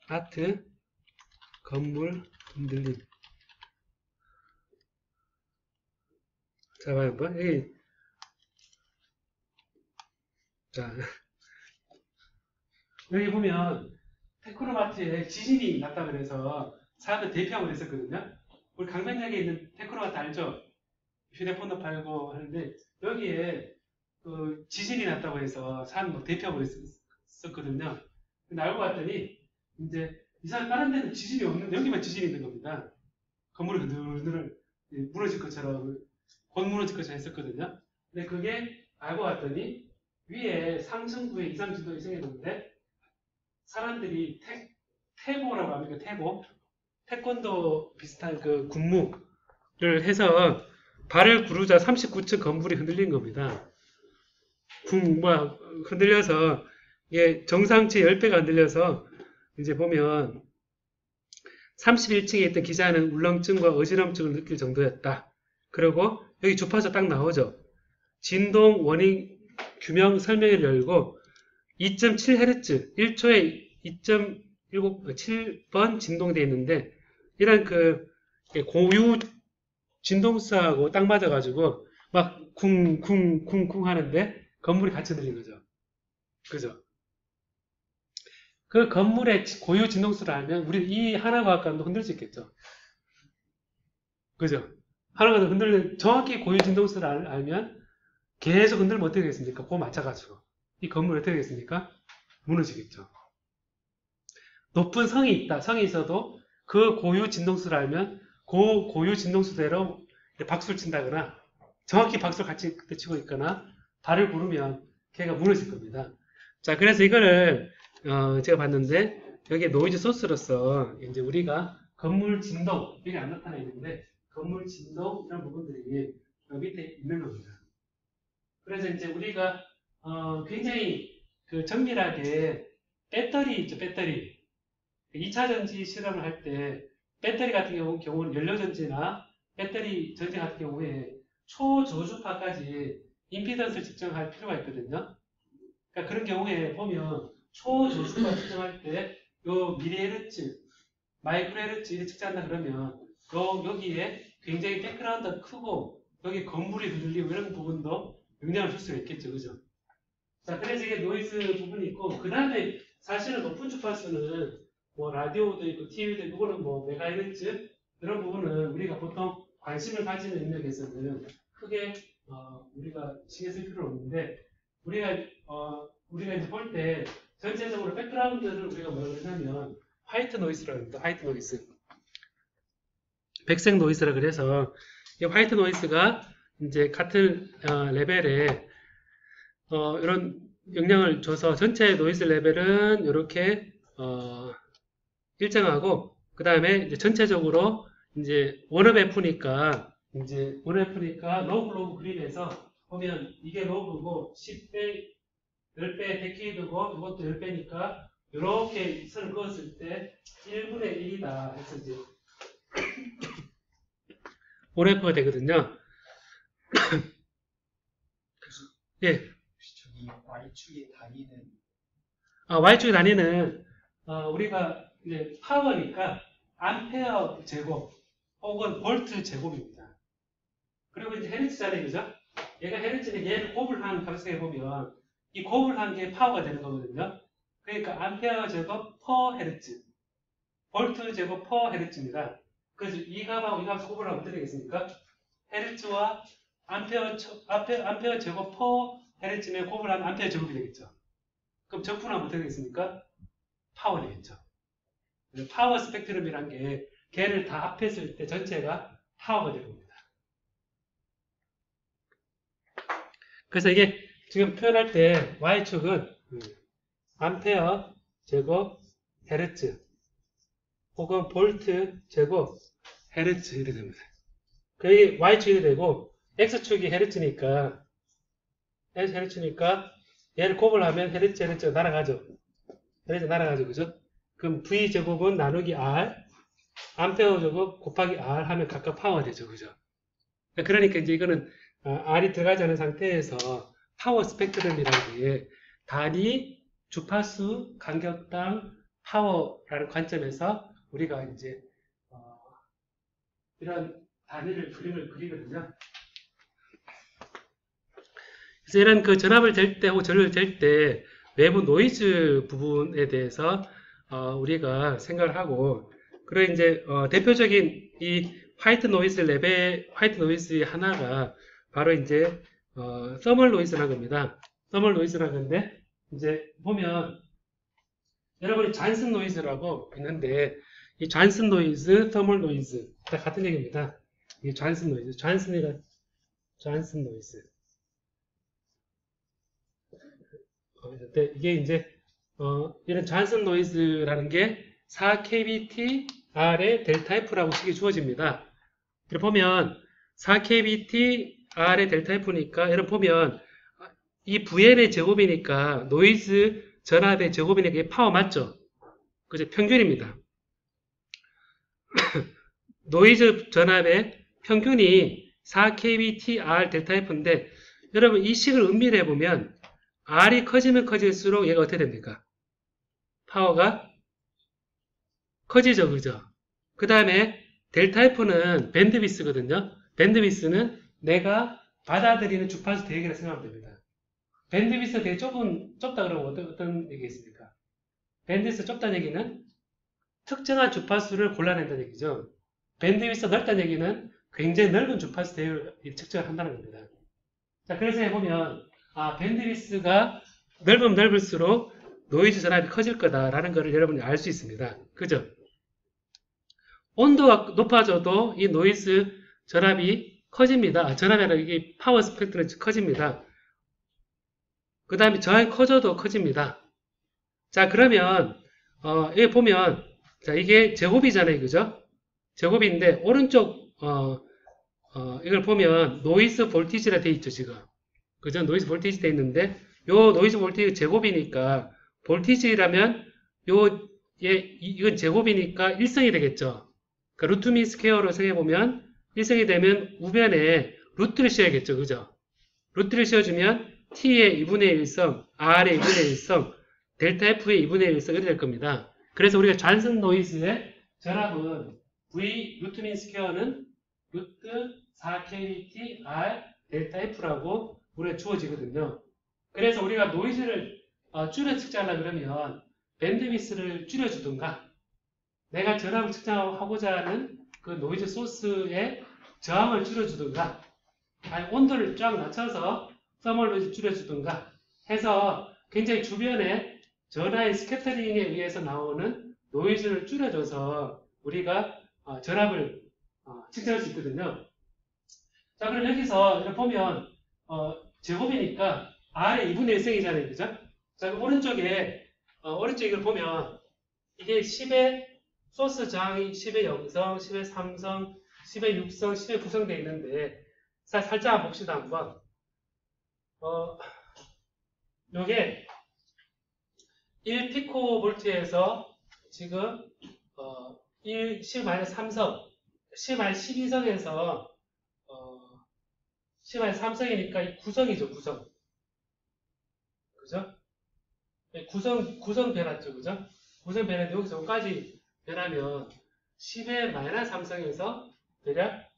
아트, 건물, 흔들림. 자, 봐요, 한번. 여기. 자. 여기 보면, 테크노마트에 지진이 났다 그래서 사람들 대피하고 그랬었거든요. 우리 강변역에 있는 테크노마트 알죠? 휴대폰도 팔고 하는데, 여기에 지진이 났다고 해서 사람들 대피하고 그랬었거든요. 근데 알고 봤더니, 이제 이상 다른 데는 지진이 없는데 여기만 지진이 있는 겁니다. 건물이 흔들흔들 무너질 것처럼 곧 무너질 것처럼 했었거든요. 근데 그게 알고 봤더니 위에 상층부에 이상 진동이 생겼는데 사람들이 태보라고 합니까? 태보? 태권도 비슷한 그 군무를 해서 발을 구르자 39층 건물이 흔들린 겁니다. 흔들려서 이게 정상치 10배가 흔들려서 이제 보면 31층에 있던 기자는 울렁증과 어지럼증을 느낄 정도였다. 그리고 여기 주파수 딱 나오죠. 진동 원인 규명 설명을 열고 2.7Hz 1초에 2.7번 진동되어 있는데 이런 그 고유 진동수하고 딱 맞아가지고 막 쿵쿵쿵쿵 하는데 건물이 같이 흔들린 거죠. 그죠? 그 건물의 고유 진동수를 알면 우리 이 하나과학관도 흔들 수 있겠죠. 그죠? 하나과학도 흔들는 정확히 고유 진동수를 알면 계속 흔들면 어떻게 되겠습니까? 그거 맞춰가지고 이 건물이 어떻게 되겠습니까? 무너지겠죠. 높은 성이 있다. 성이 있어도 그 고유 진동수를 알면 그 고유 진동수대로 박수를 친다거나 정확히 박수를 같이 그때 치고 있거나 발을 구르면 걔가 무너질 겁니다. 자, 그래서 이거를 제가 봤는데 여기에 노이즈 소스로서 이제 우리가 건물 진동 여기 안 나타나 있는데 건물 진동 이런 부분들이 여기 밑에 있는 겁니다. 그래서 이제 우리가 굉장히 그 정밀하게 배터리 있죠, 배터리. 2차 전지 실험을 할 때 배터리 같은 경우는 연료전지나 배터리 전지 같은 경우에 초저주파까지 임피던스를 측정할 필요가 있거든요. 그러니까 그런 경우에 보면 초저주파 측정할 때 요 미리헤르츠, 마이크로헤르츠 이렇게 측정한다 그러면 여기에 굉장히 백그라운드가 크고 여기 건물이 흔들리고 이런 부분도 영향을 줄 수가 있겠죠. 그죠? 자, 그래서 이게 노이즈 부분이 있고 그 다음에 사실은 높은 주파수는 뭐 라디오도 있고 TV도 있고 그거는 뭐 메가헤르츠 이런 부분은 우리가 보통 관심을 가지는 영역에서는 크게 우리가 신경 쓸 필요는 없는데 우리가 이제 볼 때 전체적으로 백그라운드를 우리가 뭐라고 하냐면 화이트 노이즈라고 합니다. 화이트 노이즈. 백색 노이즈라 그래서 이 화이트 노이즈가 이제 같은 레벨에 이런 영향을 줘서 전체 노이즈 레벨은 이렇게 일정하고 그 다음에 이제 전체적으로 이제 원업 F니까 로그 그림에서 보면 이게 로그고 10배, 10배 데케이드고 이것도 10배니까 이렇게 선을 그었을 때 1분의 1이다 해서 이제 원F가 되거든요. 예. 저기 Y축의 단위는 Y축의 단위는 우리가 이제 파워니까 암페어 제곱 혹은 볼트 제곱입니다. 그리고 이제 헤르츠잖아요, 그죠? 얘가 헤르츠는 얘를 곱을 한 값을 해보면 이 곱을 한 게 파워가 되는 거거든요. 그러니까 암페어 제곱 퍼 헤르츠, 볼트 제곱 퍼 헤르츠입니다. 그래서 이 값하고 이 값을 곱을 하면 어떻게 되겠습니까? 헤르츠와 암페어 제곱 퍼 헤르츠면 곱을 하면 암페어 제곱이 되겠죠. 그럼 적분하면 어떻게 되겠습니까? 파워 되겠죠. 파워 스펙트럼이란 게 걔를 다 합했을 때 전체가 파워가 되는 겁니다. 그래서 이게 지금 표현할 때 Y축은 암페어 제곱 헤르츠 혹은 볼트 제곱 헤르츠 이렇게 됩니다. 그게 Y축이 되고 X축이 헤르츠니까 얘를 곱을 하면 헤르츠가 날아가죠. 헤르츠 날아가죠. 그죠? 그럼 V 제곱은 나누기 R 암페어 제곱 곱하기 R 하면 각각 파워가 되죠. 그죠? 그러니까 이제 이거는 R이 들어가지 않은 상태에서 파워 스펙트럼이라는 게 단위 주파수 간격당 파워라는 관점에서 우리가 이제 이런 단위를 그림을 그리거든요. 그래서 이런 그 전압을 잴 때 혹은 전류를 잴 때 외부 노이즈 부분에 대해서 우리가 생각을 하고 그리고 이제 대표적인 이 화이트 노이즈의 하나가 바로 이제 서멀 노이즈라는 겁니다. 서멀 노이즈라는 건데 이제 보면 여러분이 잔슨 노이즈라고 있는데 이 잔슨 노이즈, 터멀 노이즈 다 같은 얘기입니다. 이 잔슨 노이즈, 잔슨 노이즈. 근데 이게 이제 이런 잔슨 노이즈라는 게 4kBT R의 델타 F라고 식이 주어집니다. 이렇게 보면 4kBT R의 델타 F니까 여러분 보면 이 VL의 제곱이니까 노이즈 전압의 제곱이니까 이게 파워 맞죠? 그죠? 평균입니다. 노이즈 전압의 평균이 4kBT R 델타 F인데 여러분 이 식을 음미를 해보면 R이 커지면 커질수록 얘가 어떻게 됩니까? 파워가 커지죠, 그죠? 그 다음에 델타 F는 밴드위스거든요. 밴드위스는 내가 받아들이는 주파수 대역이라고 생각하면 됩니다. 밴드위스가 되게 좁다 그러면 어떤 얘기겠습니까? 밴드위스 좁다는 얘기는 특정한 주파수를 골라낸다는 얘기죠. 밴드위스 넓다는 얘기는 굉장히 넓은 주파수 대역을 측정을 한다는 겁니다. 자, 그래서 해보면 밴드위스가 넓으면 넓을수록 노이즈 전압이 커질 거다라는 것을 여러분이 알 수 있습니다. 그죠? 온도가 높아져도 이 노이즈 전압이 커집니다. 전압이 아니라 이게 파워 스펙트럼이 커집니다. 그 다음에 저항이 커져도 커집니다. 자, 그러면 여기 보면 자, 이게 제곱이잖아요. 그죠? 제곱인데 오른쪽 이걸 보면 노이즈 볼티지라 돼 있죠, 지금. 그죠? 노이즈 볼티지 돼 있는데 요 노이즈 볼티지 제곱이니까 볼티지라면 이건 제곱이니까 일성이 되겠죠. 그러니까 루트 민 스퀘어로 생각해보면 일성이 되면 우변에 루트를 씌워야겠죠. 그죠? 루트를 씌워주면 T의 2분의 1성, R의 2분의 1성, 델타 F의 2분의 1성 이렇게 될 겁니다. 그래서 우리가 잔슨 노이즈의 전압은 V 루트 민 스퀘어는 루트 4kT R 델타 F라고 우리가 주어지거든요. 그래서 우리가 노이즈를 줄여 측정하려고 그러면 밴드위스를 줄여주든가 내가 전압을 측정하고자 하는 그 노이즈 소스의 저항을 줄여주든가 아니 온도를 쫙 낮춰서 서멀 노이즈 줄여주든가 해서 굉장히 주변에 전하의 스캐터링에 의해서 나오는 노이즈를 줄여줘서 우리가 전압을 측정할 수 있거든요. 자, 그럼 여기서 이렇게 보면 제곱이니까 R의 2분의 1승이잖아요. 그죠? 자, 오른쪽에 이걸 보면 이게 10의 소스 저항이 10의 0성, 10의 3성, 10의 6성, 10의 9성 되어 있는데 살짝 봅시다 한번. 요게 1피코볼트에서 지금 10-3성, 10-12성에서 10-3성이니까 이 9성이죠, 9성. 그죠? 구성 변화죠, 그죠? 구성 변화인데 여기서 여기까지 변하면 10의 -3성에서 대략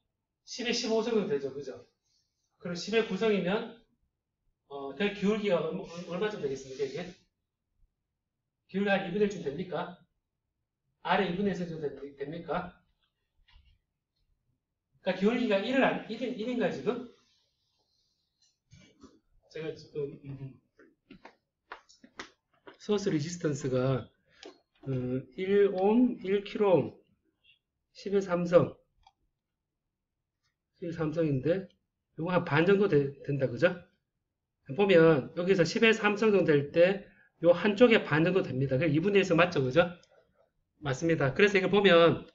10의 15성 정도 되죠, 그죠? 그럼 10의 9성이면 그 기울기가 얼마쯤 되겠습니까, 이게? 기울기가 한 2분의 1쯤 됩니까? 아래 2분의 1 정도 됩니까? 그러니까 기울기가 1인가요, 지금? 제가 지금 소스 레지스턴스가 1옴, 1kΩ, 10의 3성 10의 3성인데 이거 한 반 정도 된다, 그죠? 보면 여기서 10의 3성 정도 될 때 요 한쪽에 반 정도 됩니다. 그래서 2분의 1성 맞죠, 그죠? 맞습니다. 그래서 이거 보면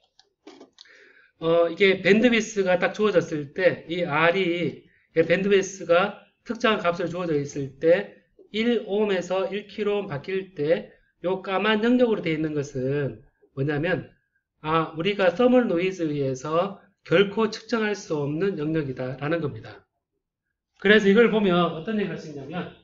이게 밴드위스가 딱 주어졌을 때 이 R이 밴드위스가 특정한 값으로 주어져 있을 때 1옴에서 1kΩ 바뀔 때 요 까만 영역으로 되어 있는 것은 뭐냐면 우리가 서멀 노이즈에 의해서 결코 측정할 수 없는 영역이다 라는 겁니다. 그래서 이걸 보면 어떤 얘기를 할 수 있냐면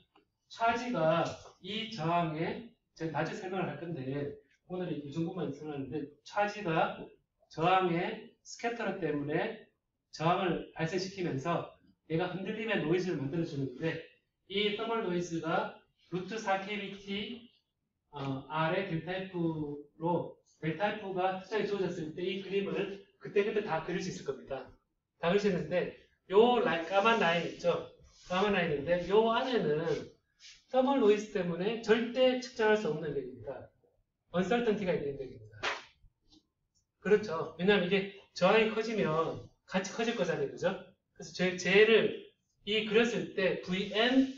차지가 이 저항에 제가 나중에 설명을 할 건데 오늘은 이 정도만 설명하는데 차지가 저항의 스캐터러 때문에 저항을 발생시키면서 얘가 흔들림의 노이즈를 만들어주는데 이 서멀 노이즈가 루트 4kBT R의 델타 F로 델타 F가 특정이 주어졌을 때 이 그림을 그때그때 다 그릴 수 있을 겁니다. 다 그릴 수 있는데 요 라인, 까만 라인 있죠? 까만 라인인데 요 안에는 서멀 노이즈 때문에 절대 측정할 수 없는 영역입니다. 언설턴티가 있는 영역입니다. 그렇죠. 왜냐하면 이게 저항이 커지면 같이 커질 거잖아요. 그죠? 그래서 쟤를 그렸을 때 Vn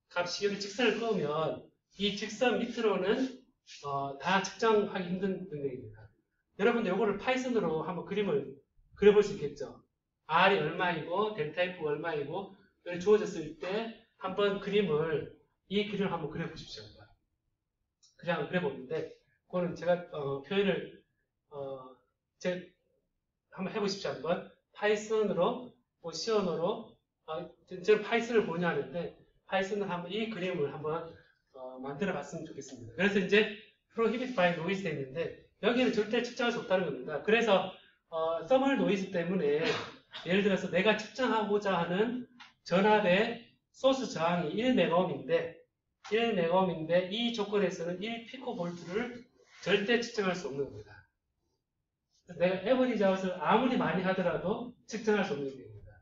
값이 여기 직선을 그으면 이 직선 밑으로는 다 측정하기 힘든 영역입니다. 여러분들 이거를 파이썬으로 한번 그림을 그려볼 수 있겠죠. R이 얼마이고 델타 F가 얼마이고 여기 주어졌을 때 한번 이 그림을 한번 그려보십시오. 그냥 그려보는데 그거는 제가 표현을 제가 한번 해보십시오. 한번 파이썬으로 시언어로 저는 파이썬을 본유하는데 파이썬을 한번 이 그림을 한번 만들어 봤으면 좋겠습니다. 그래서 이제 prohibit by noise 됐는데 여기는 절대 측정할 수 없다는 겁니다. 그래서 서멀 노이즈 때문에 예를 들어서 내가 측정하고자 하는 전압의 소스 저항이 1메가옴인데 이 조건에서는 1피코볼트를 절대 측정할 수 없는 겁니다. 내가 에버리지 아웃을 아무리 많이 하더라도 측정할 수 없는 겁니다.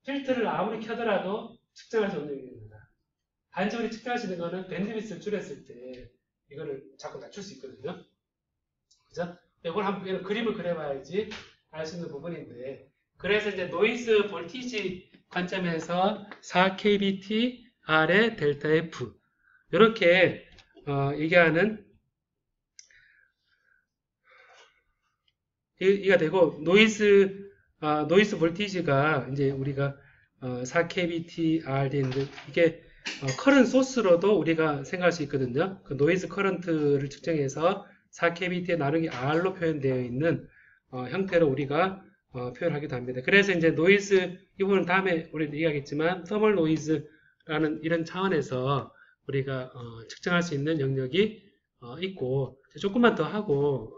필터를 아무리 켜더라도 측정할 수 없는 겁니다. 단지 우리 측정할 수 있는 거는 밴드위스를 줄였을 때 이거를 자꾸 낮출 수 있거든요. 그죠? 이걸 한번 그림을 그려봐야지 알 수 있는 부분인데 그래서 이제 노이즈 볼티지 관점에서 4kBT R의 델타 F 이렇게 얘기하는 이가 되고 노이즈 볼티지가 이제 우리가 4kBT R 되는데 이게 커런트 소스로도 우리가 생각할 수 있거든요. 그 노이즈 커런트를 측정해서 4kBT에 나누기 R로 표현되어 있는 형태로 우리가 표현하기도 합니다. 그래서 이제 노이즈 이 부분은 다음에 우리도 얘기하겠지만 서멀 노이즈라는 이런 차원에서 우리가 측정할 수 있는 영역이 있고 조금만 더 하고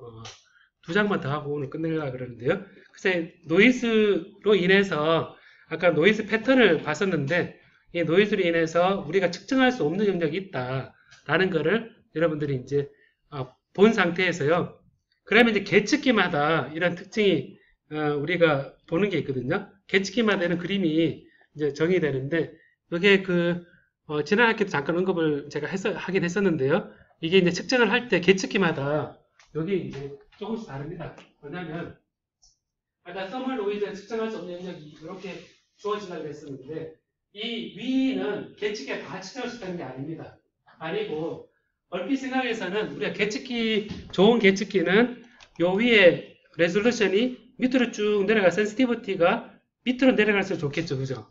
2장만 더 하고 오늘 끝내려고 그러는데요. 그래서 노이즈로 인해서 아까 노이즈 패턴을 봤었는데 이 노이즈로 인해서 우리가 측정할 수 없는 영역이 있다라는 거를 여러분들이 이제 본 상태에서요. 그러면 이제 계측기마다 이런 특징이 우리가 보는 게 있거든요. 계측기마다 이런 그림이 이제 정의되는데 이게 지난 학기도 잠깐 언급을 제가 하긴 했었는데요. 이게 이제 측정을 할 때 계측기마다 여기 이제 조금씩 다릅니다. 뭐냐면 아까 서멀 노이즈를 측정할 수 없는 영역이 이렇게 주어진다고 했었는데 이 위는 계측기가 다 측정할 수 있다는 게 아닙니다. 아니고 얼핏 생각해서는 우리가 좋은 계측기는 요 위에 레졸루션이 밑으로 쭉 내려가 센시티비티가 밑으로 내려갈수록 좋겠죠. 그죠?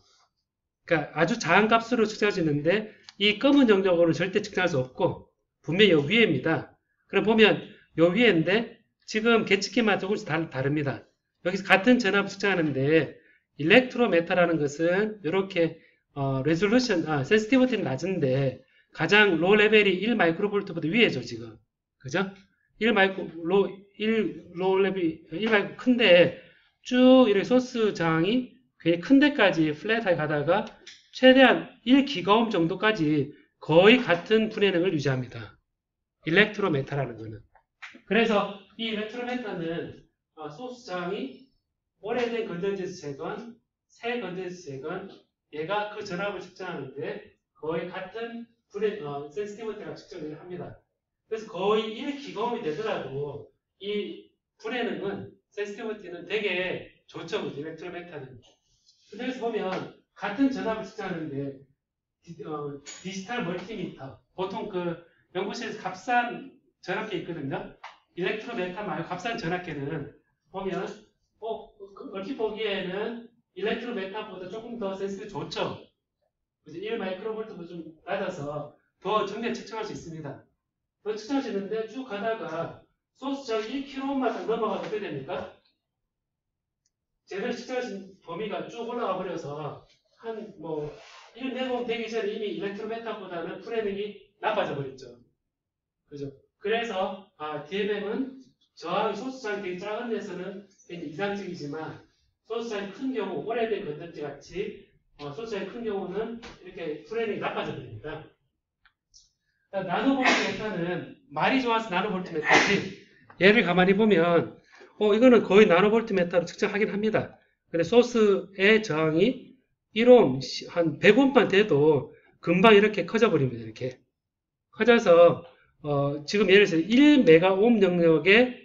그러니까 아주 작은 값으로 측정해지는데 이 검은 영역으로는 절대 측정할 수 없고 분명히 요 위에입니다. 그럼 보면 요 위에인데 지금 계측기마다 조금씩 다릅니다. 여기서 같은 전압을 측정하는데 일렉트로메타라는 것은 이렇게 센시티비티는 낮은데 가장 로우 레벨이 1 마이크로볼트보다 위에죠, 지금. 그죠? 1 로우 레벨이 1 마이크로 큰데 쭉 이렇게 소스 저항이 굉장히 큰 데까지 플랫하게 가다가 최대한 1기가옴 정도까지 거의 같은 분해능을 유지합니다. 일렉트로메타라는 거는. 그래서 이 일렉트로메타는 소스 저항이 오래된 건전지에서 재건, 새 건전지에서 재건, 얘가 그 전압을 측정하는데 거의 같은 센시티비티가 측정을 합니다. 그래서 거의 1기가옴이 되더라도 이 분해능은 센시티비티는 되게 좋죠. 일렉트로메타는. 그래서 보면 같은 전압을 측정하는데 디지털 멀티미터 보통 연구실에서 값싼 전압계 있거든요. 일렉트로메타 말고 값싼 전압계는 보면 얼핏 보기에는 일렉트로메타보다 조금 더 센시티비티 좋죠. 1 마이크로볼트보다 좀 낮아서 더 정밀하게 측정할 수 있습니다. 더 측정할 수 있는데 쭉 가다가 소스 저항 1kΩ만 넘어가도 어떻게 됩니까? 제대로 측정할 수 있는 범위가 쭉 올라가 버려서 1메가옴 되기 전에 이미 일렉트로메타보다는 프레밍이 나빠져 버렸죠. 그죠? 그래서 DMM은 저항 소스 저항이 되게 작은 데서는 굉장히 이상적이지만 소스 저항이 큰 경우 오래된 건전지 같이 소스 저항이 큰 경우는 이렇게 프레밍이 나빠져 버립니다. 나노볼트 메타는 말이 좋아서 나노볼트 메타지 얘를 가만히 보면 이거는 거의 나노볼트 메타로 측정하긴 합니다. 근데 소스의 저항이 1옴, 한 100옴만 돼도 금방 이렇게 커져 버립니다. 이렇게 커져서 지금 예를 들어서 1메가옴 영역에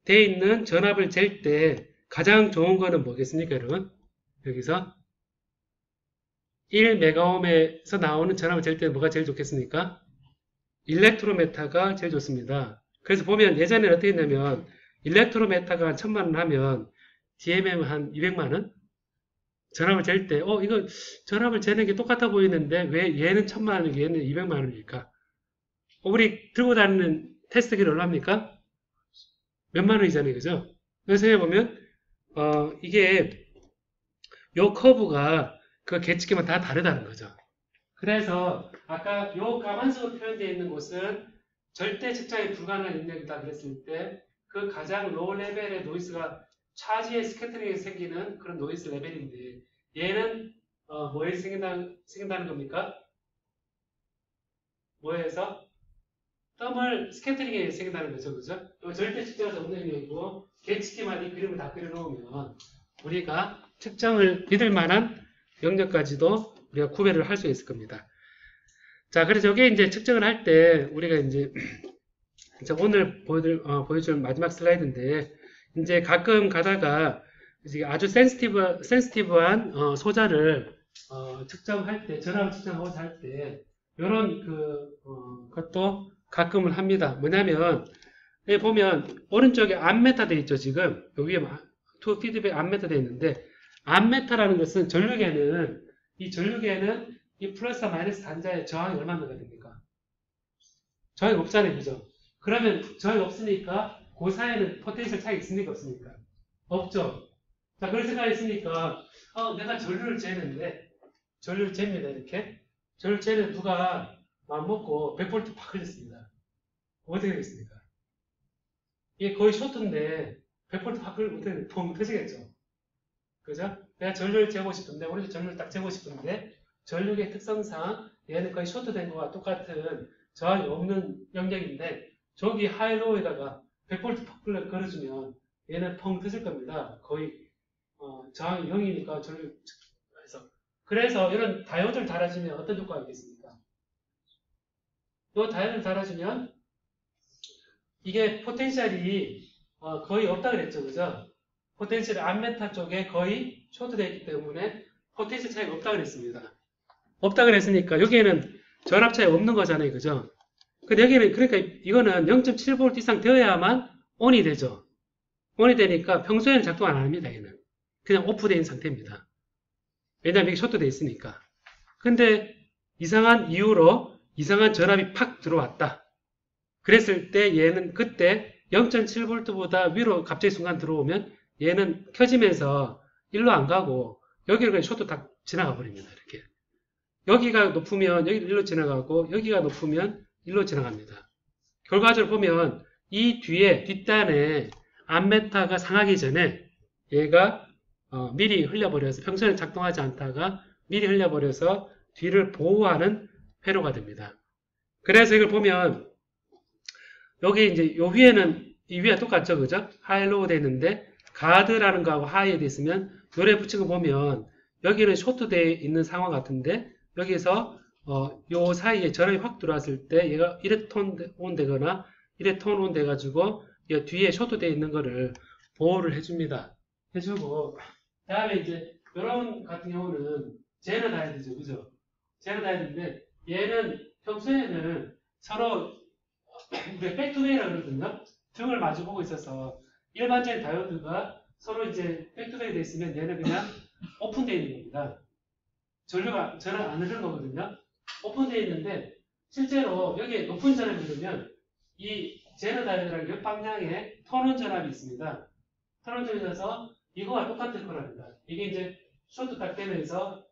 돼 있는 전압을 잴 때 가장 좋은 거는 뭐겠습니까, 여러분? 여기서 1메가옴에서 나오는 전압을 잴 때 뭐가 제일 좋겠습니까? 일렉트로메타가 제일 좋습니다. 그래서 보면 예전에는 어떻게 했냐면 일렉트로메타가 한 1000만원 하면 DMM 한 200만원? 전압을 잴 때 이거 전압을 재는 게 똑같아 보이는데 왜 얘는 1000만원이고 얘는 200만원일까? 우리 들고 다니는 테스트기는 얼마입니까? 몇만 원이잖아요, 그죠? 그래서 해보면 이게 요 커브가 그 계측기만 다 다르다는 거죠. 그래서 아까 요 까만색으로 표현되어 있는 곳은 절대 측정이 불가능한 영역이다 그랬을 때 그 가장 로우 레벨의 노이즈가 차지의 스캐터링에서 생기는 그런 노이즈 레벨인데 얘는 뭐에서 생긴다는 겁니까? 뭐에서? 덤을 스캐터링에 생긴다는 거죠, 그죠? 절대 측정에서 없는 영역이고 계측기만 이 그림을 다 그려놓으면 우리가 측정을 믿을 만한 영역까지도 우리가 구별을 할 수 있을 겁니다. 자, 그래서 여기에 이제 측정을 할 때 우리가 이제 오늘 보여줄 마지막 슬라이드인데 이제 가끔 가다가 이제 아주 센시티브한 소자를 측정할 때, 전압을 측정하고자 할 때 이런 것도 가끔은 합니다. 뭐냐면 여기 보면 오른쪽에 암메타 돼 있죠, 지금 여기 위에 투 피드백 암메타 돼 있는데 암메타라는 것은 전류계는 이 플러스와 마이너스 단자의 저항이 얼마나 됩니까? 저항이 없잖아요, 그죠? 그러면 저항이 없으니까 그 사이에는 포텐셜 차이가 있습니까, 없습니까? 없죠. 자, 그런 생각이 있으니까 내가 전류를 재는데 전류를 잽니다, 이렇게. 전류를 재는 누가 마음먹고 100V 팍 흘렸습니다. 어떻게 되겠습니까? 이게 거의 쇼트인데 100V 팍 흘리면 어떻게 펑 터지겠죠? 그죠? 내가 전류를 재고 싶은데, 오른쪽 전류를 딱 재고 싶은데 전류의 특성상 얘는 거의 쇼트된 거와 똑같은 저항이 없는 영역인데 저기 하이로우에다가 100V 팍 걸어주면 얘는 펑 터질 겁니다. 거의 저항이 0이니까 전류 그래서 이런 다이오드를 달아주면 어떤 효과가 있겠습니까? 이 다이오드를 달아주면 이게 포텐셜이 거의 없다 그랬죠, 그죠? 포텐셜이 암메타 쪽에 거의 쇼트되어 있기 때문에 포텐셜 차이가 없다 그랬습니다. 없다 그랬으니까 여기에는 전압 차이가 없는 거잖아요, 그죠? 근데 여기는 그러니까 이거는 0.7V 이상 되어야만 ON이 되죠. ON이 되니까 평소에는 작동 안 합니다, 얘는. 그냥 오프되어 있는 상태입니다. 왜냐면 이게 쇼트되어 있으니까. 근데 이상한 이유로 이상한 전압이 팍 들어왔다. 그랬을 때 얘는 그때 0.7V보다 위로 갑자기 순간 들어오면 얘는 켜지면서 일로 안 가고 여기로 그냥 쇼트 딱 지나가 버립니다. 이렇게. 여기가 높으면 여기 일로 지나가고 여기가 높으면 일로 지나갑니다. 결과적으로 보면 이 뒤에 뒷단에 암메타가 상하기 전에 얘가 미리 흘려버려서 평소에는 작동하지 않다가 미리 흘려버려서 뒤를 보호하는 회로가 됩니다. 그래서 이걸 보면 여기 이제 요 위에는 이 위가 똑같죠, 그죠? 하이로우 돼 있는데 가드라는 거하고 하이에 돼 있으면 요래 붙인 거 보면 여기는 쇼트되어 있는 상황 같은데 여기서 요 사이에 전압이 확 들어왔을 때 얘가 이래 톤 온 되거나 이래 톤 온 돼가지고 이 뒤에 쇼트되어 있는 거를 보호를 해줍니다. 해주고 다음에 이제 요런 같은 경우는 제너 다이어드죠, 그죠? 제너 다이어드인데 얘는 평소에는 서로 우리가 백투베이라고 그러거든요. 등을 마주 보고 있어서 일반적인 다이오드가 서로 이제 백투베이 돼 있으면 얘는 그냥 오픈되어 있는 겁니다. 전류가 전압 안 흐르는 거거든요. 오픈되어 있는데 실제로 여기에 높은 전압이 흐르면 이 제너 다이오드라는 역방향에 턴온 전압이 있습니다. 턴온 전압이 있어서 이거와 똑같을 거랍니다. 이게 이제 쇼트 딱 되면서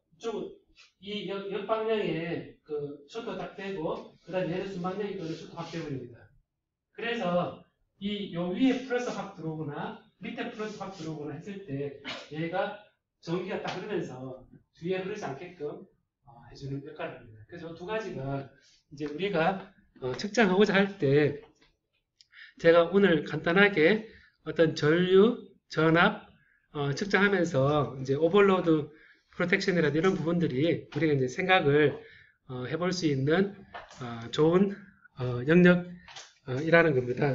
이 역방향에 그 쇼트 딱 되고 그 다음에 얘는 순방향이 있거든 쇼트 확 되어버립니다. 그래서 요 위에 플러스 확 들어오거나 밑에 플러스 확 들어오거나 했을 때 얘가 전기가 딱 흐르면서 뒤에 흐르지 않게끔 해주는 역할을 합니다. 그래서 두 가지가 이제 우리가 측정하고자 할 때 제가 오늘 간단하게 어떤 전류, 전압 측정하면서 이제 오버로드 프로텍션이라든 이런 부분들이 우리가 이제 생각을 해볼 수 있는 좋은 영역이라는 겁니다.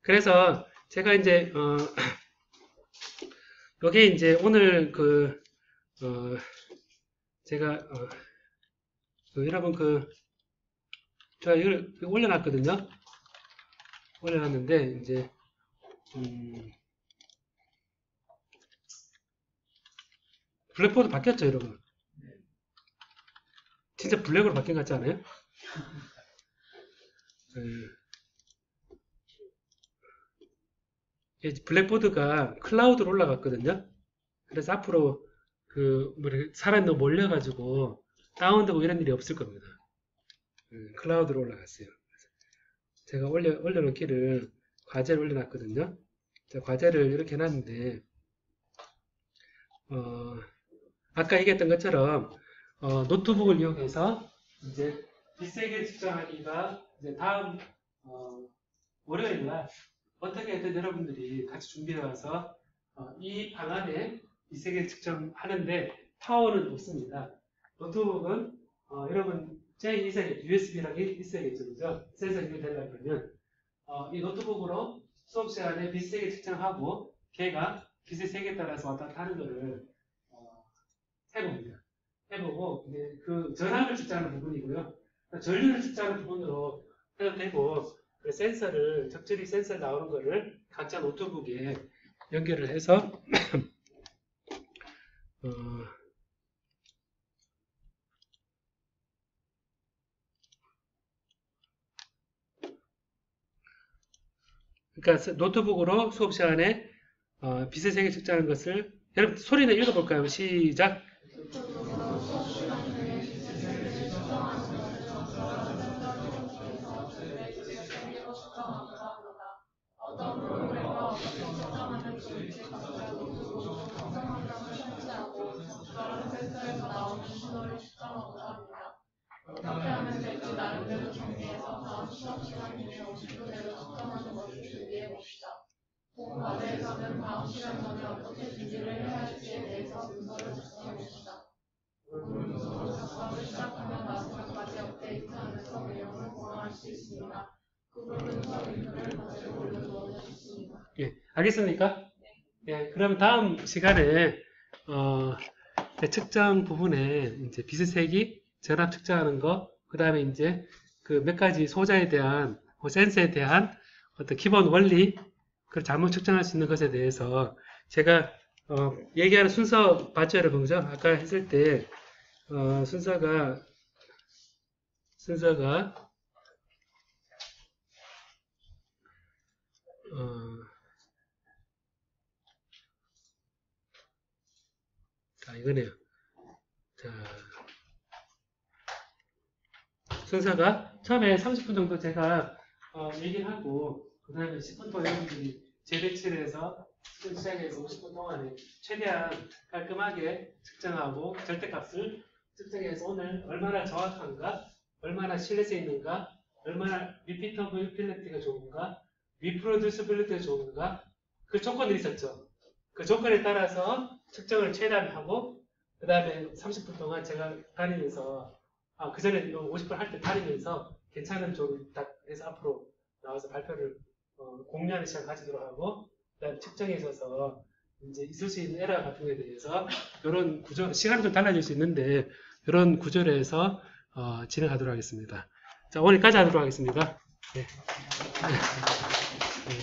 그래서 제가 이제 요게 이제 오늘 제가 여러분 제가 이걸 올려놨거든요. 올려놨는데 이제 블랙보드 바뀌었죠, 여러분? 진짜 블랙으로 바뀐 것 같지 않아요? 블랙보드가 클라우드로 올라갔거든요. 그래서 앞으로 사람이 너무 몰려가지고 다운되고 이런 일이 없을 겁니다. 클라우드로 올라갔어요. 제가 올려놓기를 과제를 올려놨거든요. 제가 과제를 이렇게 해놨는데 아까 얘기했던 것처럼 노트북을 이용해서 이제 빛세계 측정하기가 이제 다음 월요일날 어떻게든 여러분들이 같이 준비해 와서 이 방안에 빛세계 측정하는데 파워는 없습니다. 노트북은 여러분 제2세계 USB랑 있어야겠죠, 그죠? 센서 연결되려면 그러면 이 노트북으로 수업 시간에 빛세계 측정하고 걔가 빛의 세계에 따라서 왔다 갔다 하는 거를 해봅니다. 해보고 그 전압을 측정하는 부분이고요. 전류를 측정하는 부분으로 해도 되고 센서를 적절히 센서 나오는 거를 각자 노트북에 연결을 해서 그러니까 노트북으로 수업 시간에 빛의 세계 측정하는 것을 여러분 소리는 읽어볼까요? 시작. 어떤 프로그램과 어떻게 측정하는지 각자 노트북으로 측정한 점을 설치하고 적절한 센서에서 나오는 신호를 측정하고자 합니다. 어떻게 하면 될지 나름대로 정리해서 다음 수업 시간 이내 50분 내로 측정하는 것을 준비해 봅시다. 본 과제에서는 다음 시간 전에 어떻게 준비를 해야 할지에 대해서 문서를 작성해 봅시다. 문서로 작성을 시작하면 마지막까지 업데이트하면서 내용을 보완할 수 있습니다. 구글 문서 링크를 가지고 올려두어도 좋습니다. 예, 알겠습니까? 예, 그럼 다음 시간에 측정 부분에 이제 빛의 색이 전압 측정하는 거, 그 다음에 이제 그 몇 가지 소자에 대한 센서에 대한 어떤 기본 원리, 그 잘못 측정할 수 있는 것에 대해서 제가 얘기하는 순서 맞죠, 여러분? 그죠? 아까 했을 때 순서가 자, 이거네요. 자, 순서가 처음에 30분 정도 제가 얘기를 하고 그 다음에 10분 동안 여러분들이 재배치를 해서 시작해서 50분 동안에 최대한 깔끔하게 측정하고 절대값을 측정해서 오늘 얼마나 정확한가, 얼마나 신뢰성 있는가, 얼마나 리피터빌리티가 좋은가, 리프로듀스빌리티가 좋은가, 그 조건들이 있었죠. 그 조건에 따라서 측정을 최대한 하고 그 다음에 30분 동안 제가 다니면서 그 전에 50분 할 때 다니면서 괜찮은 좀 딱 해서 앞으로 나와서 발표를 공유하는 시간 가지도록 하고 그다음 측정에 있어서 이제 있을 수 있는 에러 같은 거에 대해서 이런 구조, 시간이 좀 달라질 수 있는데 이런 구조로 해서 진행하도록 하겠습니다. 자, 오늘까지 하도록 하겠습니다. 네. 네.